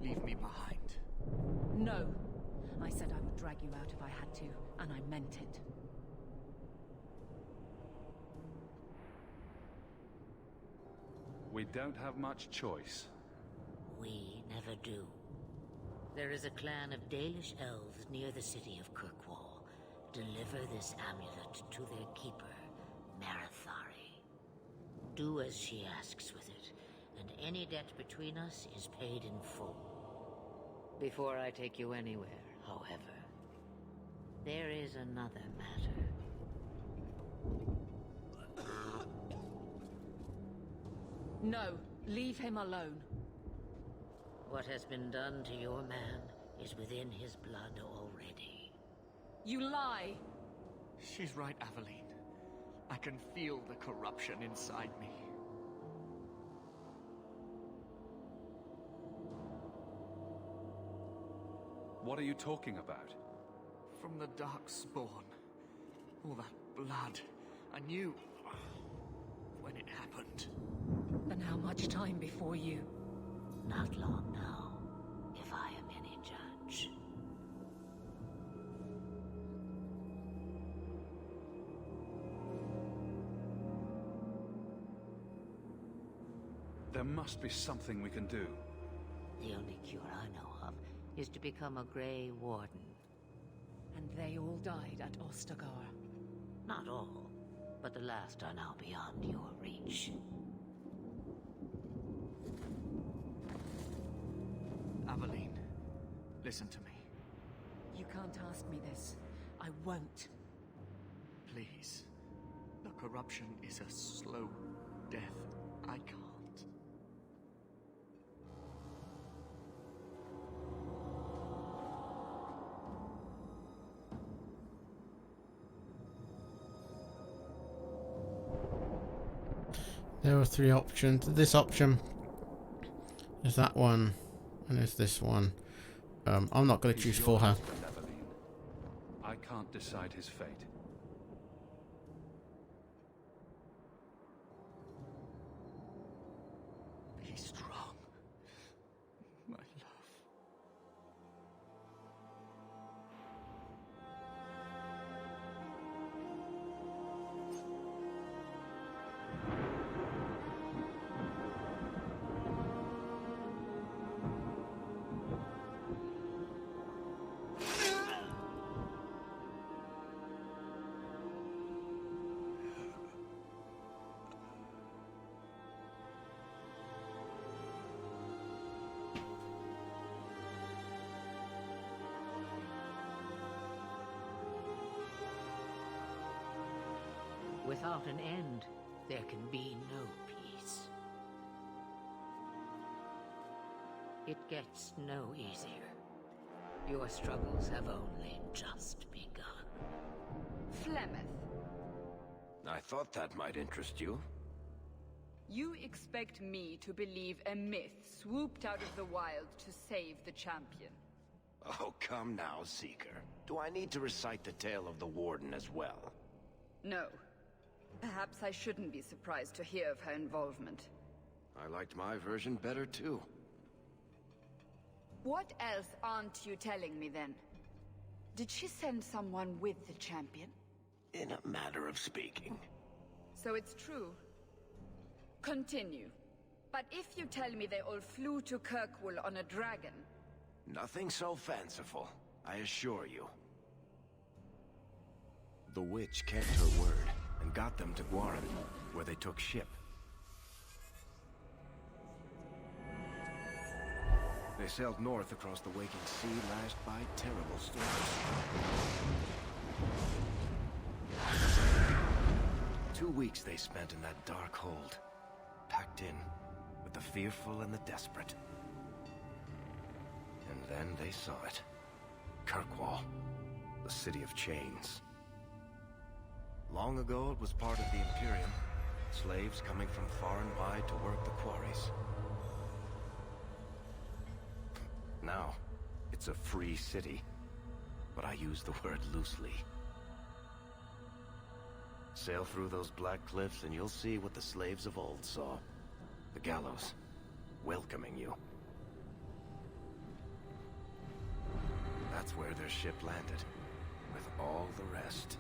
leave me behind. No. I said I would drag you out if I had to, and I meant it. We don't have much choice. We never do. There is a clan of Dalish elves near the city of Kirkwall. Deliver this amulet to their keeper, Marathari. Do as she asks with it, and any debt between us is paid in full. Before I take you anywhere, however, there is another matter. No, leave him alone. What has been done to your man is within his blood already. You lie! She's right, Aveline. I can feel the corruption inside me. What are you talking about? From the Darkspawn. All that blood. I knew when it happened. And how much time before you? Not long now, if I am any judge. There must be something we can do. The only cure I know of is to become a Grey Warden. And they all died at Ostagar. Not all, but the last are now beyond your reach. Aveline, listen to me. You can't ask me this. I won't. Please. The corruption is a slow death. I can't. There were 3 options. This option is that one, and there's this one. I'm not going to choose for her. I can't decide his fate. Be strong, my love. Without an end, there can be no peace. It gets no easier. Your struggles have only just begun. Flemeth, I thought that might interest you. you expect me to believe a myth swooped out of the wild to save the champion? Oh, come now, Seeker. Do I need to recite the tale of the Warden as well? No. Perhaps I shouldn't be surprised to hear of her involvement. I liked my version better, too. What else aren't you telling me, then? Did she send someone with the champion? In a matter of speaking. So it's true. Continue. But if you tell me they all flew to Kirkwall on a dragon... Nothing so fanciful, I assure you. The witch kept her word, and got them to Guaran, where they took ship. They sailed north across the waking sea, lashed by terrible storms. 2 weeks they spent in that dark hold, packed in with the fearful and the desperate. And then they saw it. Kirkwall, the city of chains. Long ago it was part of the Imperium, Slaves coming from far and wide to work the quarries. Now, it's a free city, but I use the word loosely. Sail through those black cliffs and you'll see what the slaves of old saw. The gallows, welcoming you. That's where their ship landed, with all the rest.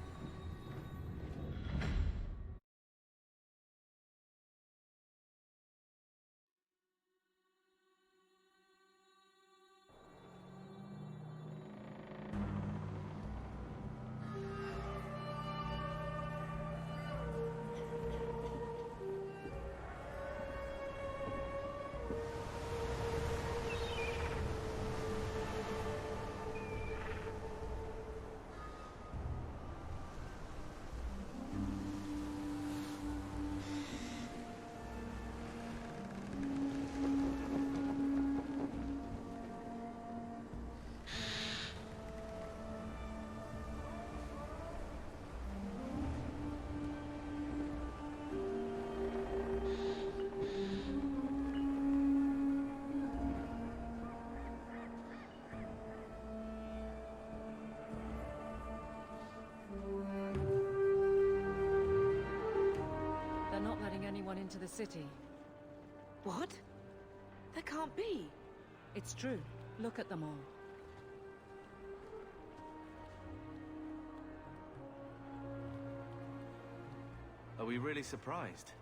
Into the city. What? That can't be. It's true. Look at them all. Are we really surprised?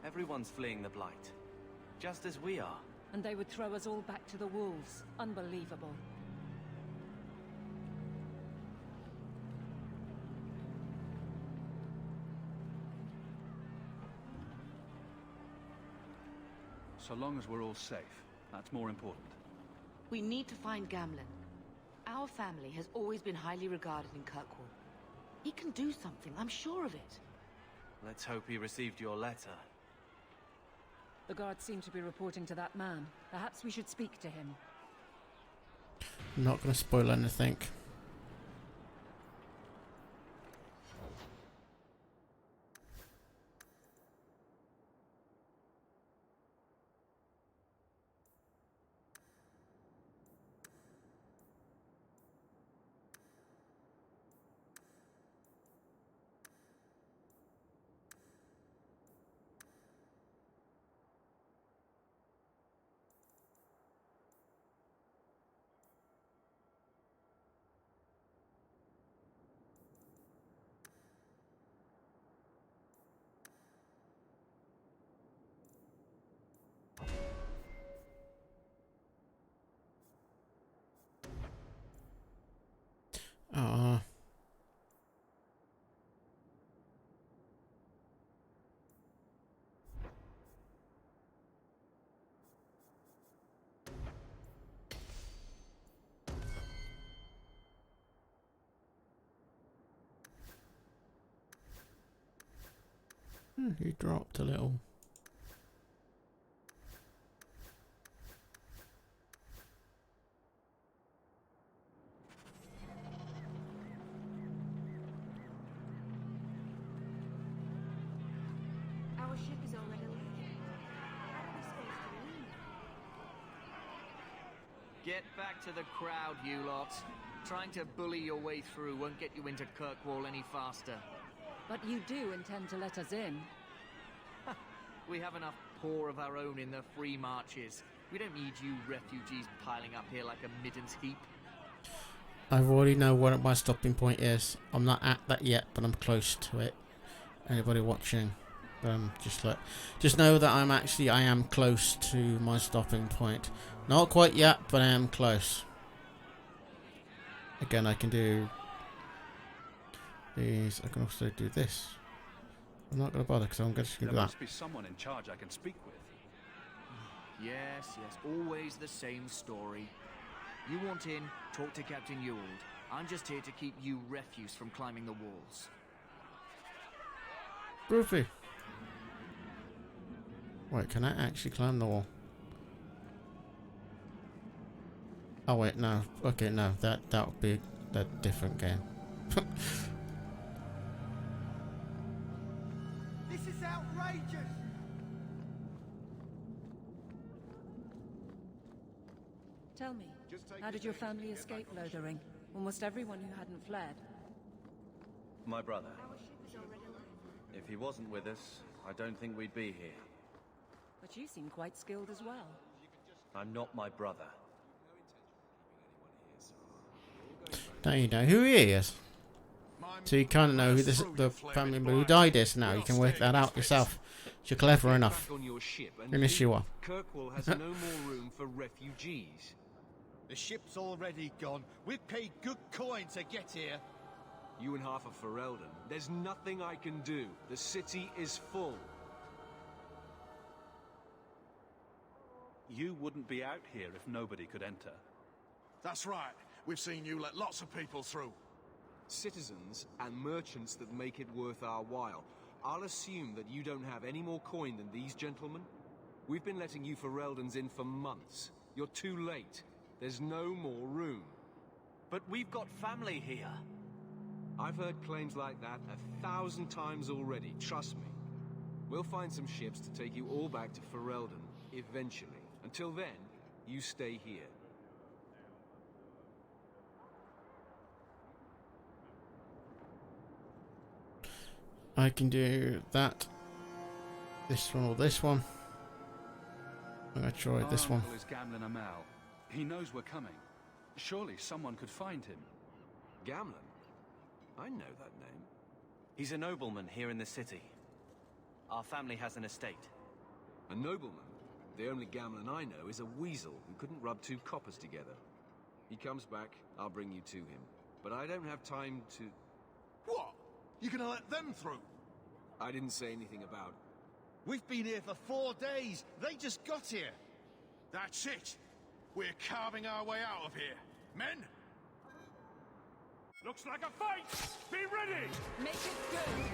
Everyone's fleeing the Blight. Just as we are. And they would throw us all back to the wolves. Unbelievable. So long as we're all safe, that's more important. We need to find Gamlen. Our family has always been highly regarded in Kirkwall. He can do something, I'm sure of it. Let's hope he received your letter. The guards seem to be reporting to that man. Perhaps we should speak to him. I'm not going to spoil anything. He dropped a little. Our ship is already leaving. How are we supposed to leave? Get back to the crowd, you lot. Trying to bully your way through won't get you into Kirkwall any faster. But you do intend to let us in. We have enough poor of our own in the free marches. We don't need you refugees piling up here like a middens heap. I already know what my stopping point is. I'm not at that yet, but I'm close to it. Anybody watching, just know that I am close to my stopping point. Not quite yet, but I am close. Again, I can do these. I can also do this. I'm not going to bother because I'm just going to do that. There must be someone in charge I can speak with. Yes, always the same story. You want in, talk to Captain Ewald. I'm just here to keep you refuse from climbing the walls. Groovy. Wait, can I actually climb the wall? Oh wait, no. Okay, no. That would be a different game. This is outrageous! How did your family escape Lothering? Almost everyone who hadn't fled. My brother. If he wasn't with us, I don't think we'd be here. But you seem quite skilled as well. I'm not my brother. Now you know who he is. So you kind of know who the family member who died is now. You can work that out yourself. You're clever enough. Yes, you are. Kirkwall has no more room for refugees. The ship's already gone. We've paid good coin to get here. You and half of Ferelden. There's nothing I can do. The city is full. You wouldn't be out here if nobody could enter. That's right. We've seen you let lots of people through. Citizens and merchants that make it worth our while. I'll assume that you don't have any more coin than these gentlemen. We've been letting you Fereldans in for months. You're too late. There's no more room. But we've got family here. I've heard claims like that 1,000 times already, trust me. We'll find some ships to take you all back to Ferelden, eventually. Until then, you stay here. I can do that. This one or this one. I'm going to try this one. Our uncle is Gamlen Amal. He knows we're coming. Surely someone could find him. Gamlen? I know that name. He's a nobleman here in the city. Our family has an estate. A nobleman? The only Gamlen I know is a weasel who couldn't rub two coppers together. He comes back, I'll bring you to him. But I don't have time to... What? You're gonna let them through? I didn't say anything about... We've been here for 4 days. They just got here. That's it. We're carving our way out of here. Men? Looks like a fight! Be ready! Make it good!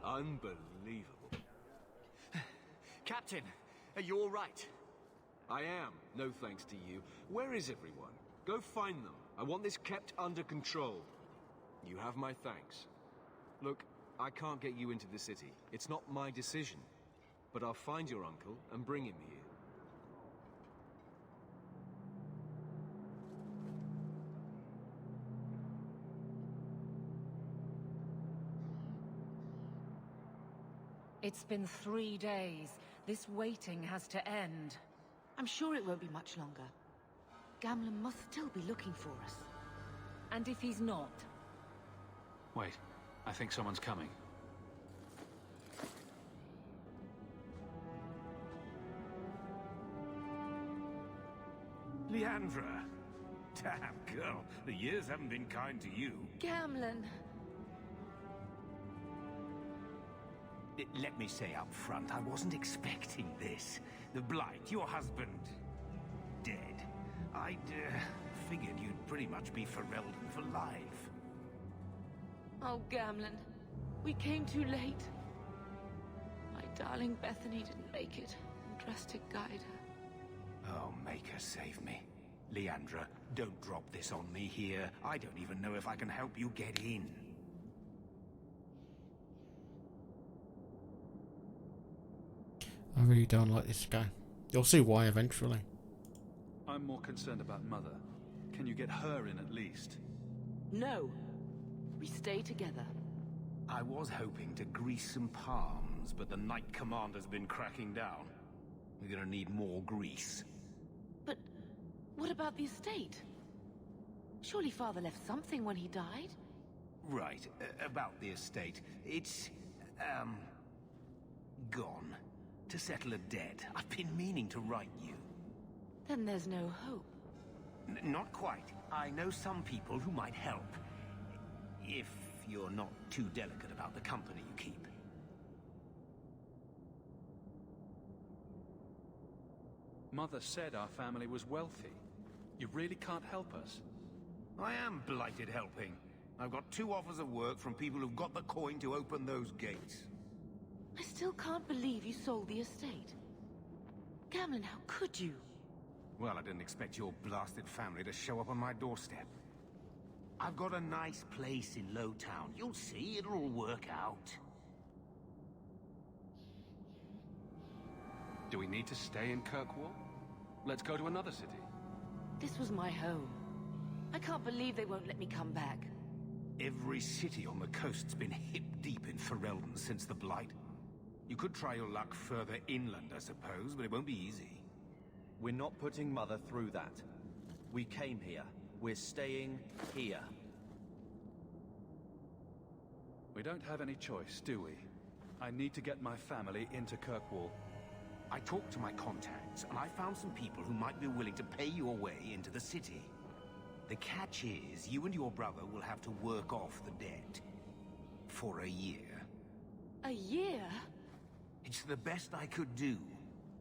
Unbelievable. Captain, are you all right? I am, no thanks to you. Where is everyone? Go find them. I want this kept under control. You have my thanks. Look, I can't get you into the city. It's not my decision. But I'll find your uncle and bring him here. It's been 3 days. This waiting has to end. I'm sure it won't be much longer. Gamlen must still be looking for us. And if he's not? Wait, I think someone's coming. Leandra! Damn, girl, the years haven't been kind to you. Gamlen! Let me say up front, I wasn't expecting this. The Blight, your husband, dead. I'd figured you'd pretty much be Ferelden for life. Oh, Gamlen. We came too late. My darling Bethany didn't make it, and Drastic guide her. Oh, make her save me. Leandra, don't drop this on me here. I don't even know if I can help you get in. I really don't like this guy. You'll see why eventually. I'm more concerned about Mother. Can you get her in at least? No. We stay together. I was hoping to grease some palms, but the Knight Commander's been cracking down. We're gonna need more grease. But what about the estate? Surely Father left something when he died? Right, about the estate. It's, gone. To settle a debt. I've been meaning to write you. Then there's no hope. Not quite. I know some people who might help. If you're not too delicate about the company you keep. Mother said our family was wealthy. You really can't help us? I am blighted helping. I've got 2 offers of work from people who've got the coin to open those gates. I still can't believe you sold the estate. Gamlin, how could you? Well, I didn't expect your blasted family to show up on my doorstep. I've got a nice place in Lowtown. You'll see, it'll all work out. Do we need to stay in Kirkwall? Let's go to another city. This was my home. I can't believe they won't let me come back. Every city on the coast's been hip-deep in Ferelden since the Blight. You could try your luck further inland, I suppose, but it won't be easy. We're not putting Mother through that. We came here. We're staying here. We don't have any choice, do we? I need to get my family into Kirkwall. I talked to my contacts, and I found some people who might be willing to pay your way into the city. The catch is, you and your brother will have to work off the debt. For a year. A year? It's the best I could do.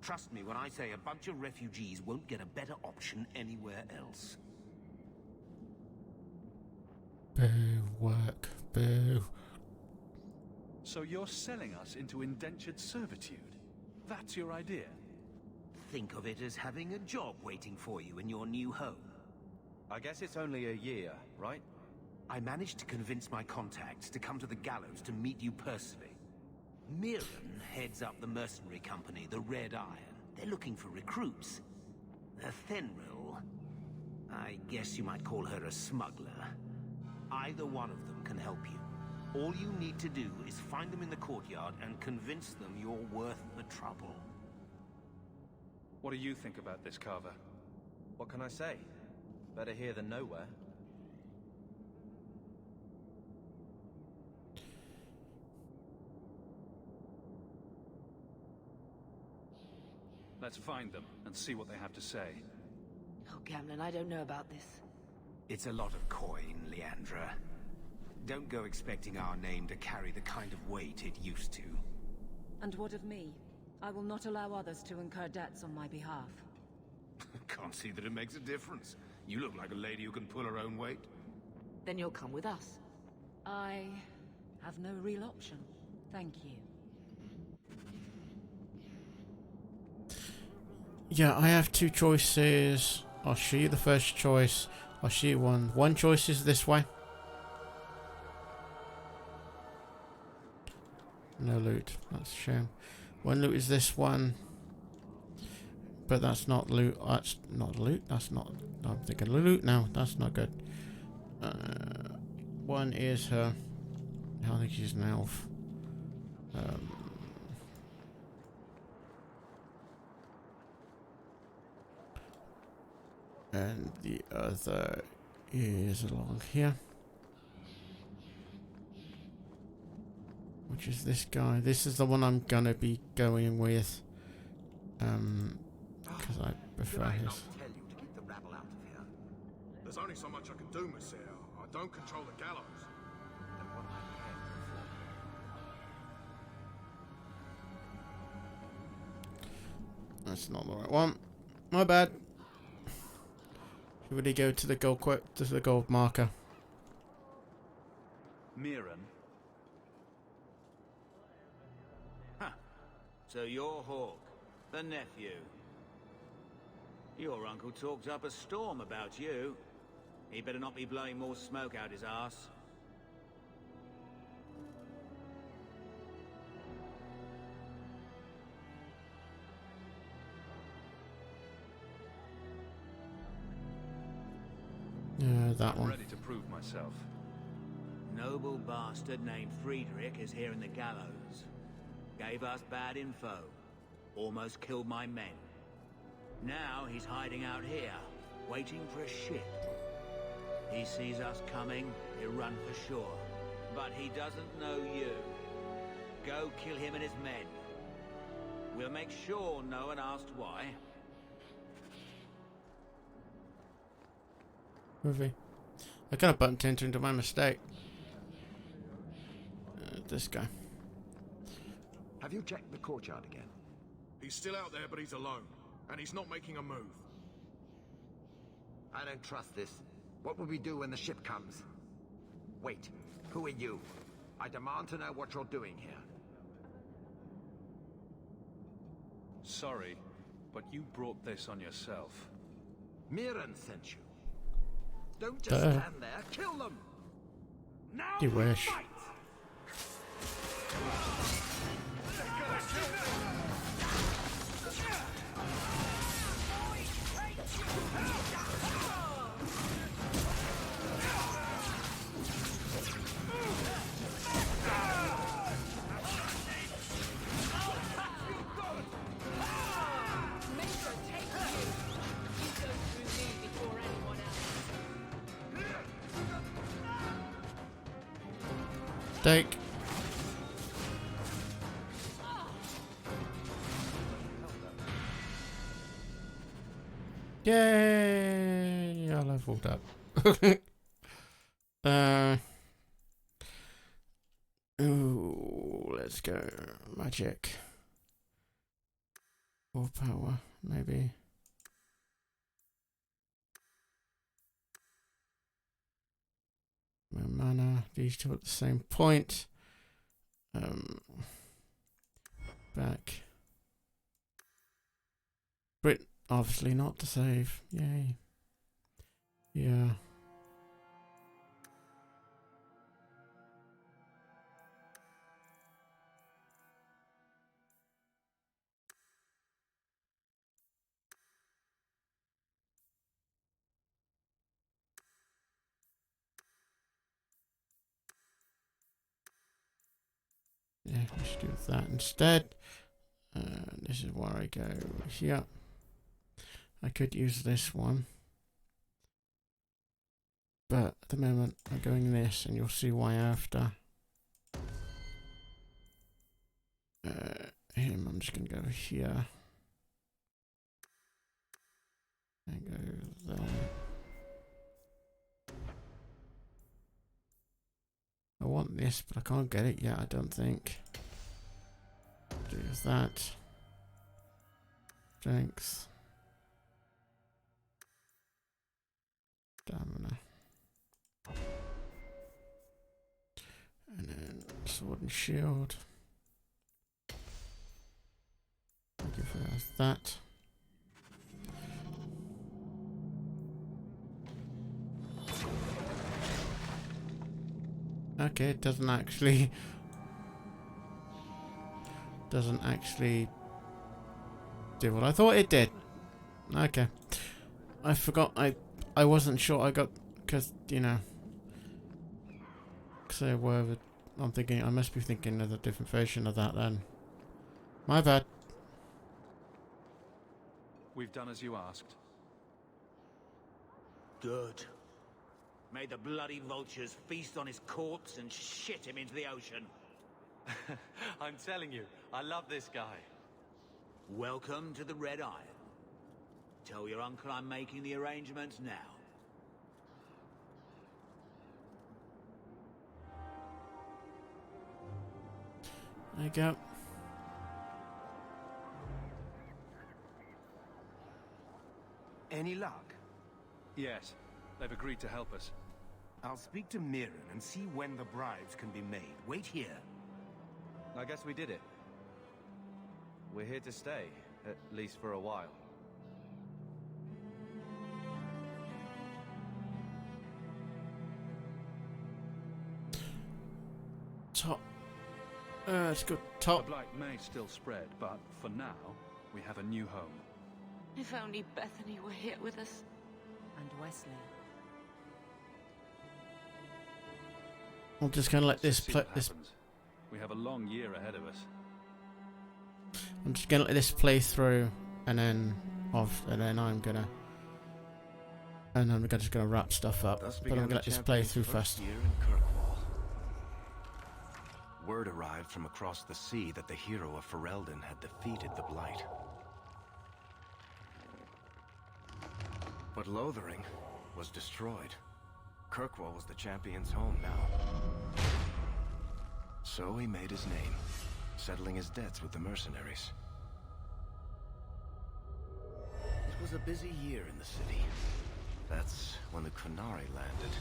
Trust me when I say a bunch of refugees won't get a better option anywhere else. Boo, work, boo. So you're selling us into indentured servitude? That's your idea? Think of it as having a job waiting for you in your new home. I guess it's only a year, right? I managed to convince my contacts to come to the gallows to meet you personally. Mirren heads up the mercenary company, the Red Iron. They're looking for recruits. Thenril, I guess you might call her a smuggler. Either one of them can help you. All you need to do is find them in the courtyard and convince them you're worth the trouble. What do you think about this, Carver? What can I say? Better here than nowhere. Let's find them and see what they have to say. Oh, Gamlin, I don't know about this. It's a lot of coin, Leandra. Don't go expecting our name to carry the kind of weight it used to. And what of me? I will not allow others to incur debts on my behalf. Can't see that it makes a difference. You look like a lady who can pull her own weight. Then you'll come with us. I have no real option. Thank you. Yeah, I have 2 choices. I'll show you the first choice. I'll show you one. One choice is this way. No loot. That's a shame. One loot is this one. But that's not loot. That's not loot. That's not... I'm thinking loot now. That's not good. One is her. I think she's an elf. And the other is along here. Which is this guy. This is the one I'm gonna be going with. Because I prefer his. Tell you to get the rabble out of here. There's only so much I can do, Monsieur. I don't control the gallows. And what I can That's not the right one. My bad. Should we go to the gold to the gold marker? Mirren? Huh. So you're Hawk, the nephew. Your uncle talked up a storm about you. He better not be blowing more smoke out his arse. Yeah, that I'm one. ready to prove myself. Noble bastard named Friedrich is here in the gallows. Gave us bad info. almost killed my men. Now he's hiding out here, waiting for a ship. He sees us coming, he'll run for shore. But he doesn't know you. Go kill him and his men. We'll make sure no one asked why. Movie. I kind of bumped into my mistake. This guy. Have you checked the courtyard again? He's still out there, but he's alone. And he's not making a move. I don't trust this. What will we do when the ship comes? Wait, who are you? I demand to know what you're doing here. Sorry, but you brought this on yourself. Mirren sent you. Don't just stand there, kill them! Now you wish. Fight! Take. Yay! I leveled up. Ooh, let's go. Magic. Or power, maybe. My mana, these two at the same point. Back. But obviously not to save. Yay. Yeah. Yeah, we should do that instead. This is where I go here. I could use this one. But at the moment, I'm going this, and you'll see why after. Him, I'm just going to go here. And go there. I want this, but I can't get it yet, I don't think. Do that. Strength. Stamina. And then sword and shield. I'll give her that. Okay, it doesn't actually do what I thought it did. Okay. I forgot I wasn't sure I got, because, you know, so whatever, I'm thinking, I must be thinking of a different version of that then. My bad. We've done as you asked. Good. May the bloody vultures feast on his corpse and shit him into the ocean. I'm telling you, I love this guy. Welcome to the Red Iron. Tell your uncle I'm making the arrangements now. There you go. Any luck? Yes, they've agreed to help us. I'll speak to Mirren and see when the bribes can be made. Wait here. I guess we did it. We're here to stay, at least for a while. Top. Let's go top. The blight may still spread, but for now, we have a new home. If only Bethany were here with us. And Wesley. I'm just gonna let this See play. what happens. We have a long year ahead of us. I'm just gonna let this play through, and then I'm just gonna wrap stuff up. Thus But I'm began gonna let the this play champion's through first first. year in Kirkwall. Word arrived from across the sea that the hero of Ferelden had defeated the Blight. But Lothering was destroyed. Kirkwall was the champion's home now. So he made his name, settling his debts with the mercenaries. It was a busy year in the city. That's when the Qunari landed.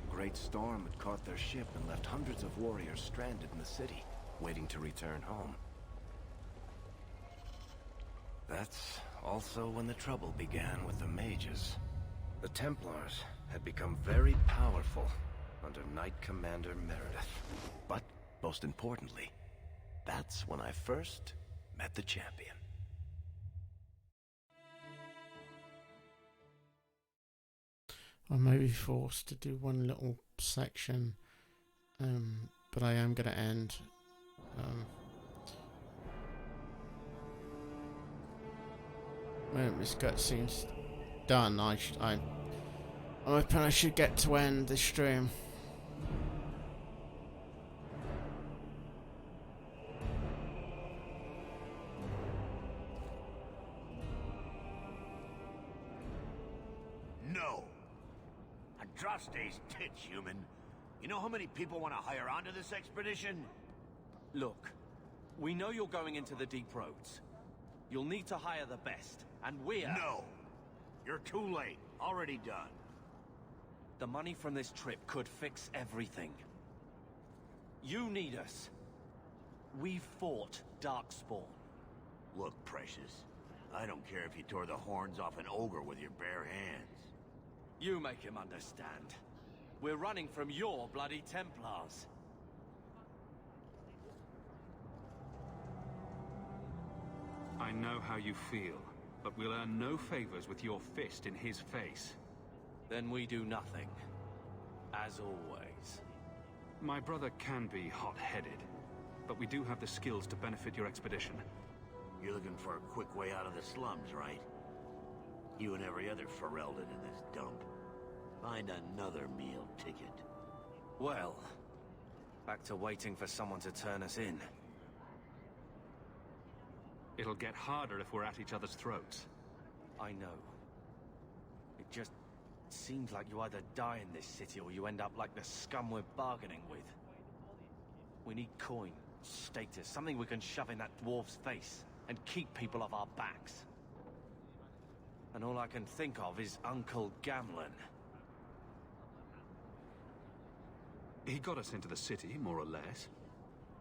A great storm had caught their ship and left hundreds of warriors stranded in the city, waiting to return home. That's also when the trouble began with the mages. The Templars had become very powerful under Knight Commander Meredith. But, most importantly, that's when I first met the champion. I may be forced to do one little section, but I am going to end. When this cutscene's done, I'm hoping I should get to end the stream. No. Andraste's tits, human. You know how many people want to hire onto this expedition? Look, we know you're going into the deep roads. You'll need to hire the best, and we're... No. You're too late. Already done. The money from this trip could fix everything. You need us. We fought Darkspawn. Look, Precious. I don't care if you tore the horns off an ogre with your bare hands. You make him understand. We're running from your bloody Templars. I know how you feel, but we'll earn no favors with your fist in his face. Then we do nothing. As always. My brother can be hot-headed, but we do have the skills to benefit your expedition. You're looking for a quick way out of the slums, right? You and every other Ferelden in this dump. Find another meal ticket. Well, back to waiting for someone to turn us in. It'll get harder if we're at each other's throats. I know. It just seems like you either die in this city or you end up like the scum we're bargaining with. We need coin, status, something we can shove in that dwarf's face and keep people off our backs. And all I can think of is Uncle Gamlen. He got us into the city, more or less.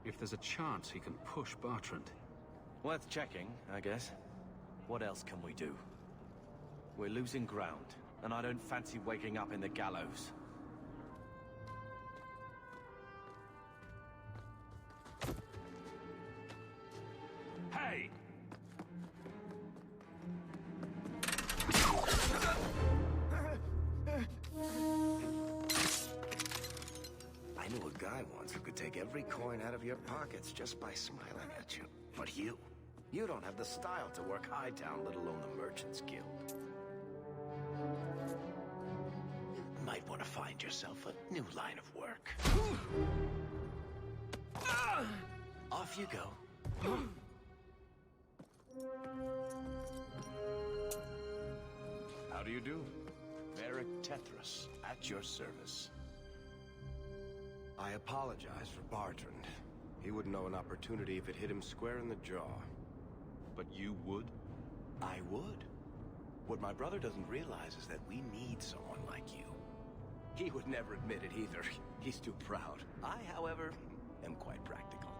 If there's a chance he can push Bertrand. Worth checking, I guess. What else can we do? We're losing ground, and I don't fancy waking up in the gallows. Hey! I knew a guy once who could take every coin out of your pockets just by smiling at you. But you don't have the style to work Hightown, let alone the Merchants Guild. You might want to find yourself a new line of work. Off you go. How do you do? Merrick Tethras, at your service. I apologize for Bertrand. He wouldn't know an opportunity if it hit him square in the jaw. But you would? I would. What my brother doesn't realize is that we need someone like you. He would never admit it either. He's too proud. I, however, am quite practical.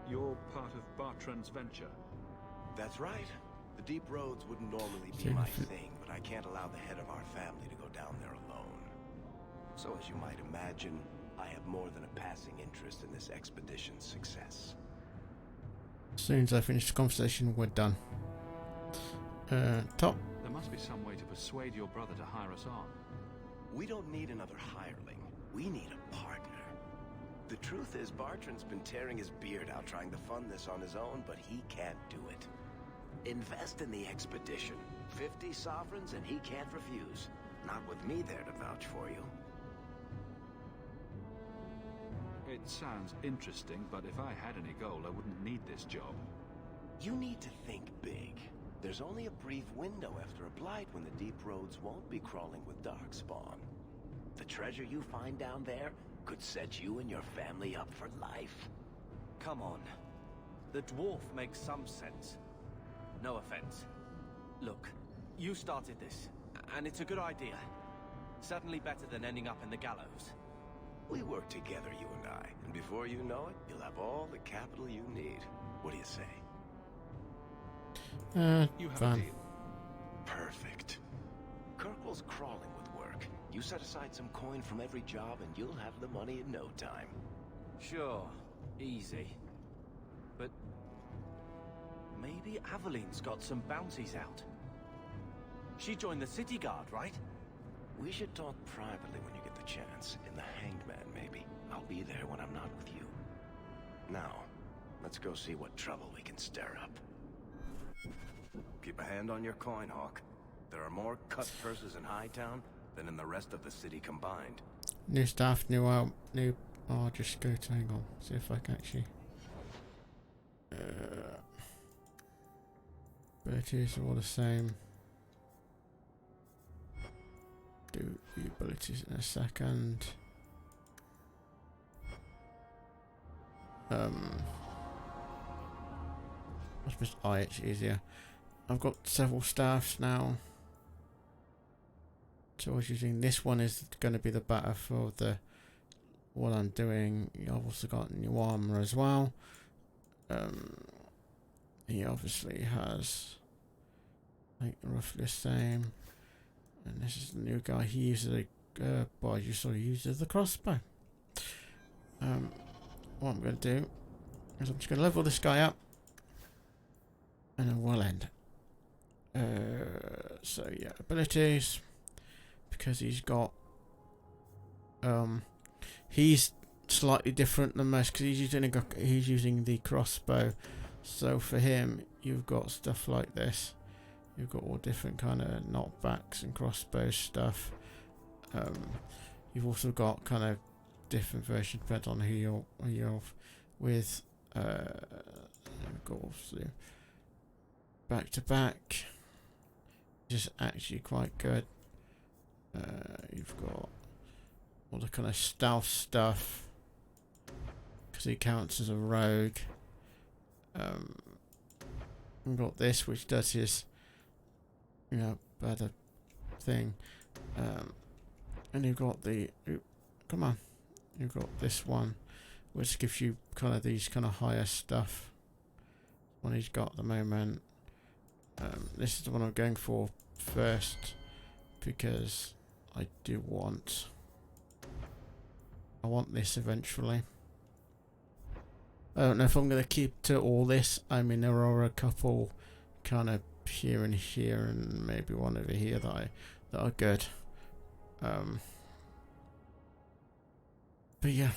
You're part of Bertrand's venture? That's right. The deep roads wouldn't normally be my thing, but I can't allow the head of our family to go down there alone. So as you might imagine, I have more than a passing interest in this expedition's success. As soon as I finish the conversation, we're done. Top. There must be some way to persuade your brother to hire us on. We don't need another hireling. We need a partner. The truth is, Bartrand's been tearing his beard out trying to fund this on his own, but he can't do it. Invest in the expedition. 50 sovereigns and he can't refuse. Not with me there to vouch for you. It sounds interesting, but if I had any gold, I wouldn't need this job. You need to think big. There's only a brief window after a blight when the deep roads won't be crawling with darkspawn. The treasure you find down there could set you and your family up for life. Come on. The dwarf makes some sense. No offense. Look, you started this, and it's a good idea. Certainly better than ending up in the gallows. We work together, you and I, and before you know it, you'll have all the capital you need. What do you say? You have a fine. deal. Perfect. Kirkwall's crawling with work. You set aside some coin from every job and you'll have the money in no time. Sure, easy. But maybe Aveline's got some bounties out. She joined the city guard, right? We should talk privately when you get the chance. In the Hanged Man, maybe. I'll be there when I'm not with you. Now, let's go see what trouble we can stir up. Keep a hand on your coin, Hawk. There are more cut purses in Hightown than in the rest of the city combined. New staff, new new. Oh, I'll just go to hang on. See if I can actually. Abilities are all the same. Do the abilities in a second. I suppose it's easier. I've got several staffs now. So I was using this one is going to be the better for the what I'm doing. I've also got new armor as well. He obviously has like roughly the same. And this is the new guy. He uses a well, you saw he uses the crossbow. What I'm going to do is I'm just going to level this guy up, and then we'll end. So yeah, abilities, because he's got he's slightly different than most because he's using the crossbow. So for him, you've got stuff like this. You've got all different kind of knockbacks and crossbow stuff. You've also got kind of different versions depending on who you're with. You've got obviously back to back. Just actually quite good. You've got all the kind of stealth stuff because he counts as a rogue. We've got this which does his better thing, and you've got the you've got this one which gives you kind of these kind of higher stuff. One he's got at the moment. This is the one I'm going for first because I want this eventually. I don't know if I'm going to keep to all this. I mean, there are a couple kind of here and maybe one over here that are good. But yeah.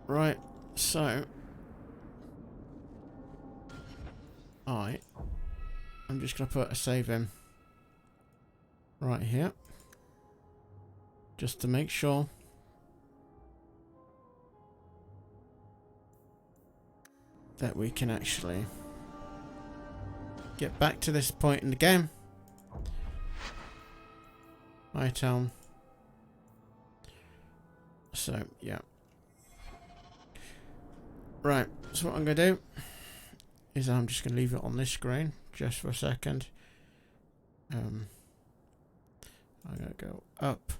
Right, so I'm just going to put a save in right here just to make sure that we can actually get back to this point in the game. Hightown. So yeah. Right, so what I'm going to do is I'm just going to leave it on this screen just for a second. I'm going to go up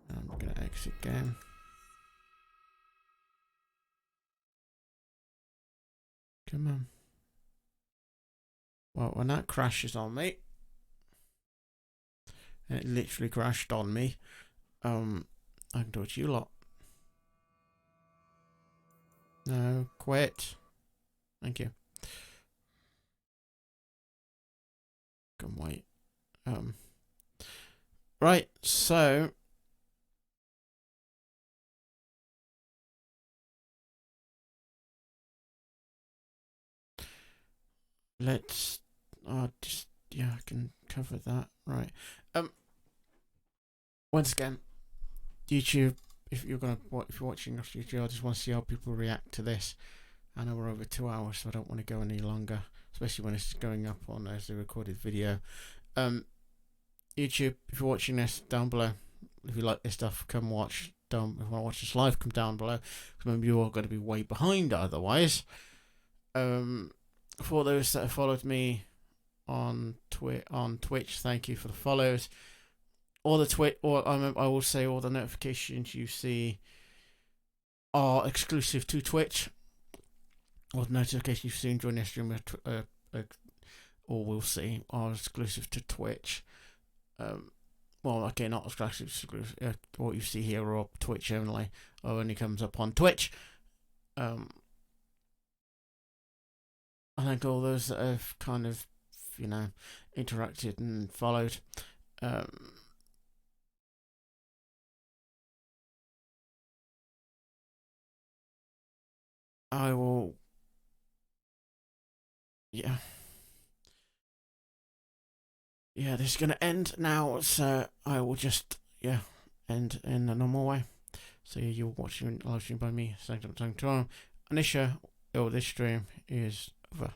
and I'm going to exit game. Come on. Well, when that crashes on me, and it literally crashed on me, I can do it to you lot. No, quit. Thank you. Can wait. Right, so let's just I can cover that. Right. Once again, YouTube, if you're watching off YouTube, I just want to see how people react to this. I know we're over 2 hours, so I don't want to go any longer, especially when it's going up on as a recorded video. YouTube, if you're watching this, down below, if you like this stuff, come watch. If you want to watch this live, come down below. Remember, you're going to be way behind otherwise. For those that have followed me on Twitch, thank you for the follows. All the I will say all the notifications you see are exclusive to Twitch. All the notifications you see during this stream or will see are exclusive to Twitch. Well, okay, not exclusive. What you see here are Twitch only, or only comes up on Twitch. I thank all those that have kind of, interacted and followed. I will. Yeah, this is going to end now, so I will just, end in a normal way. So you're watching live stream by me, same time tomorrow. And this stream is over.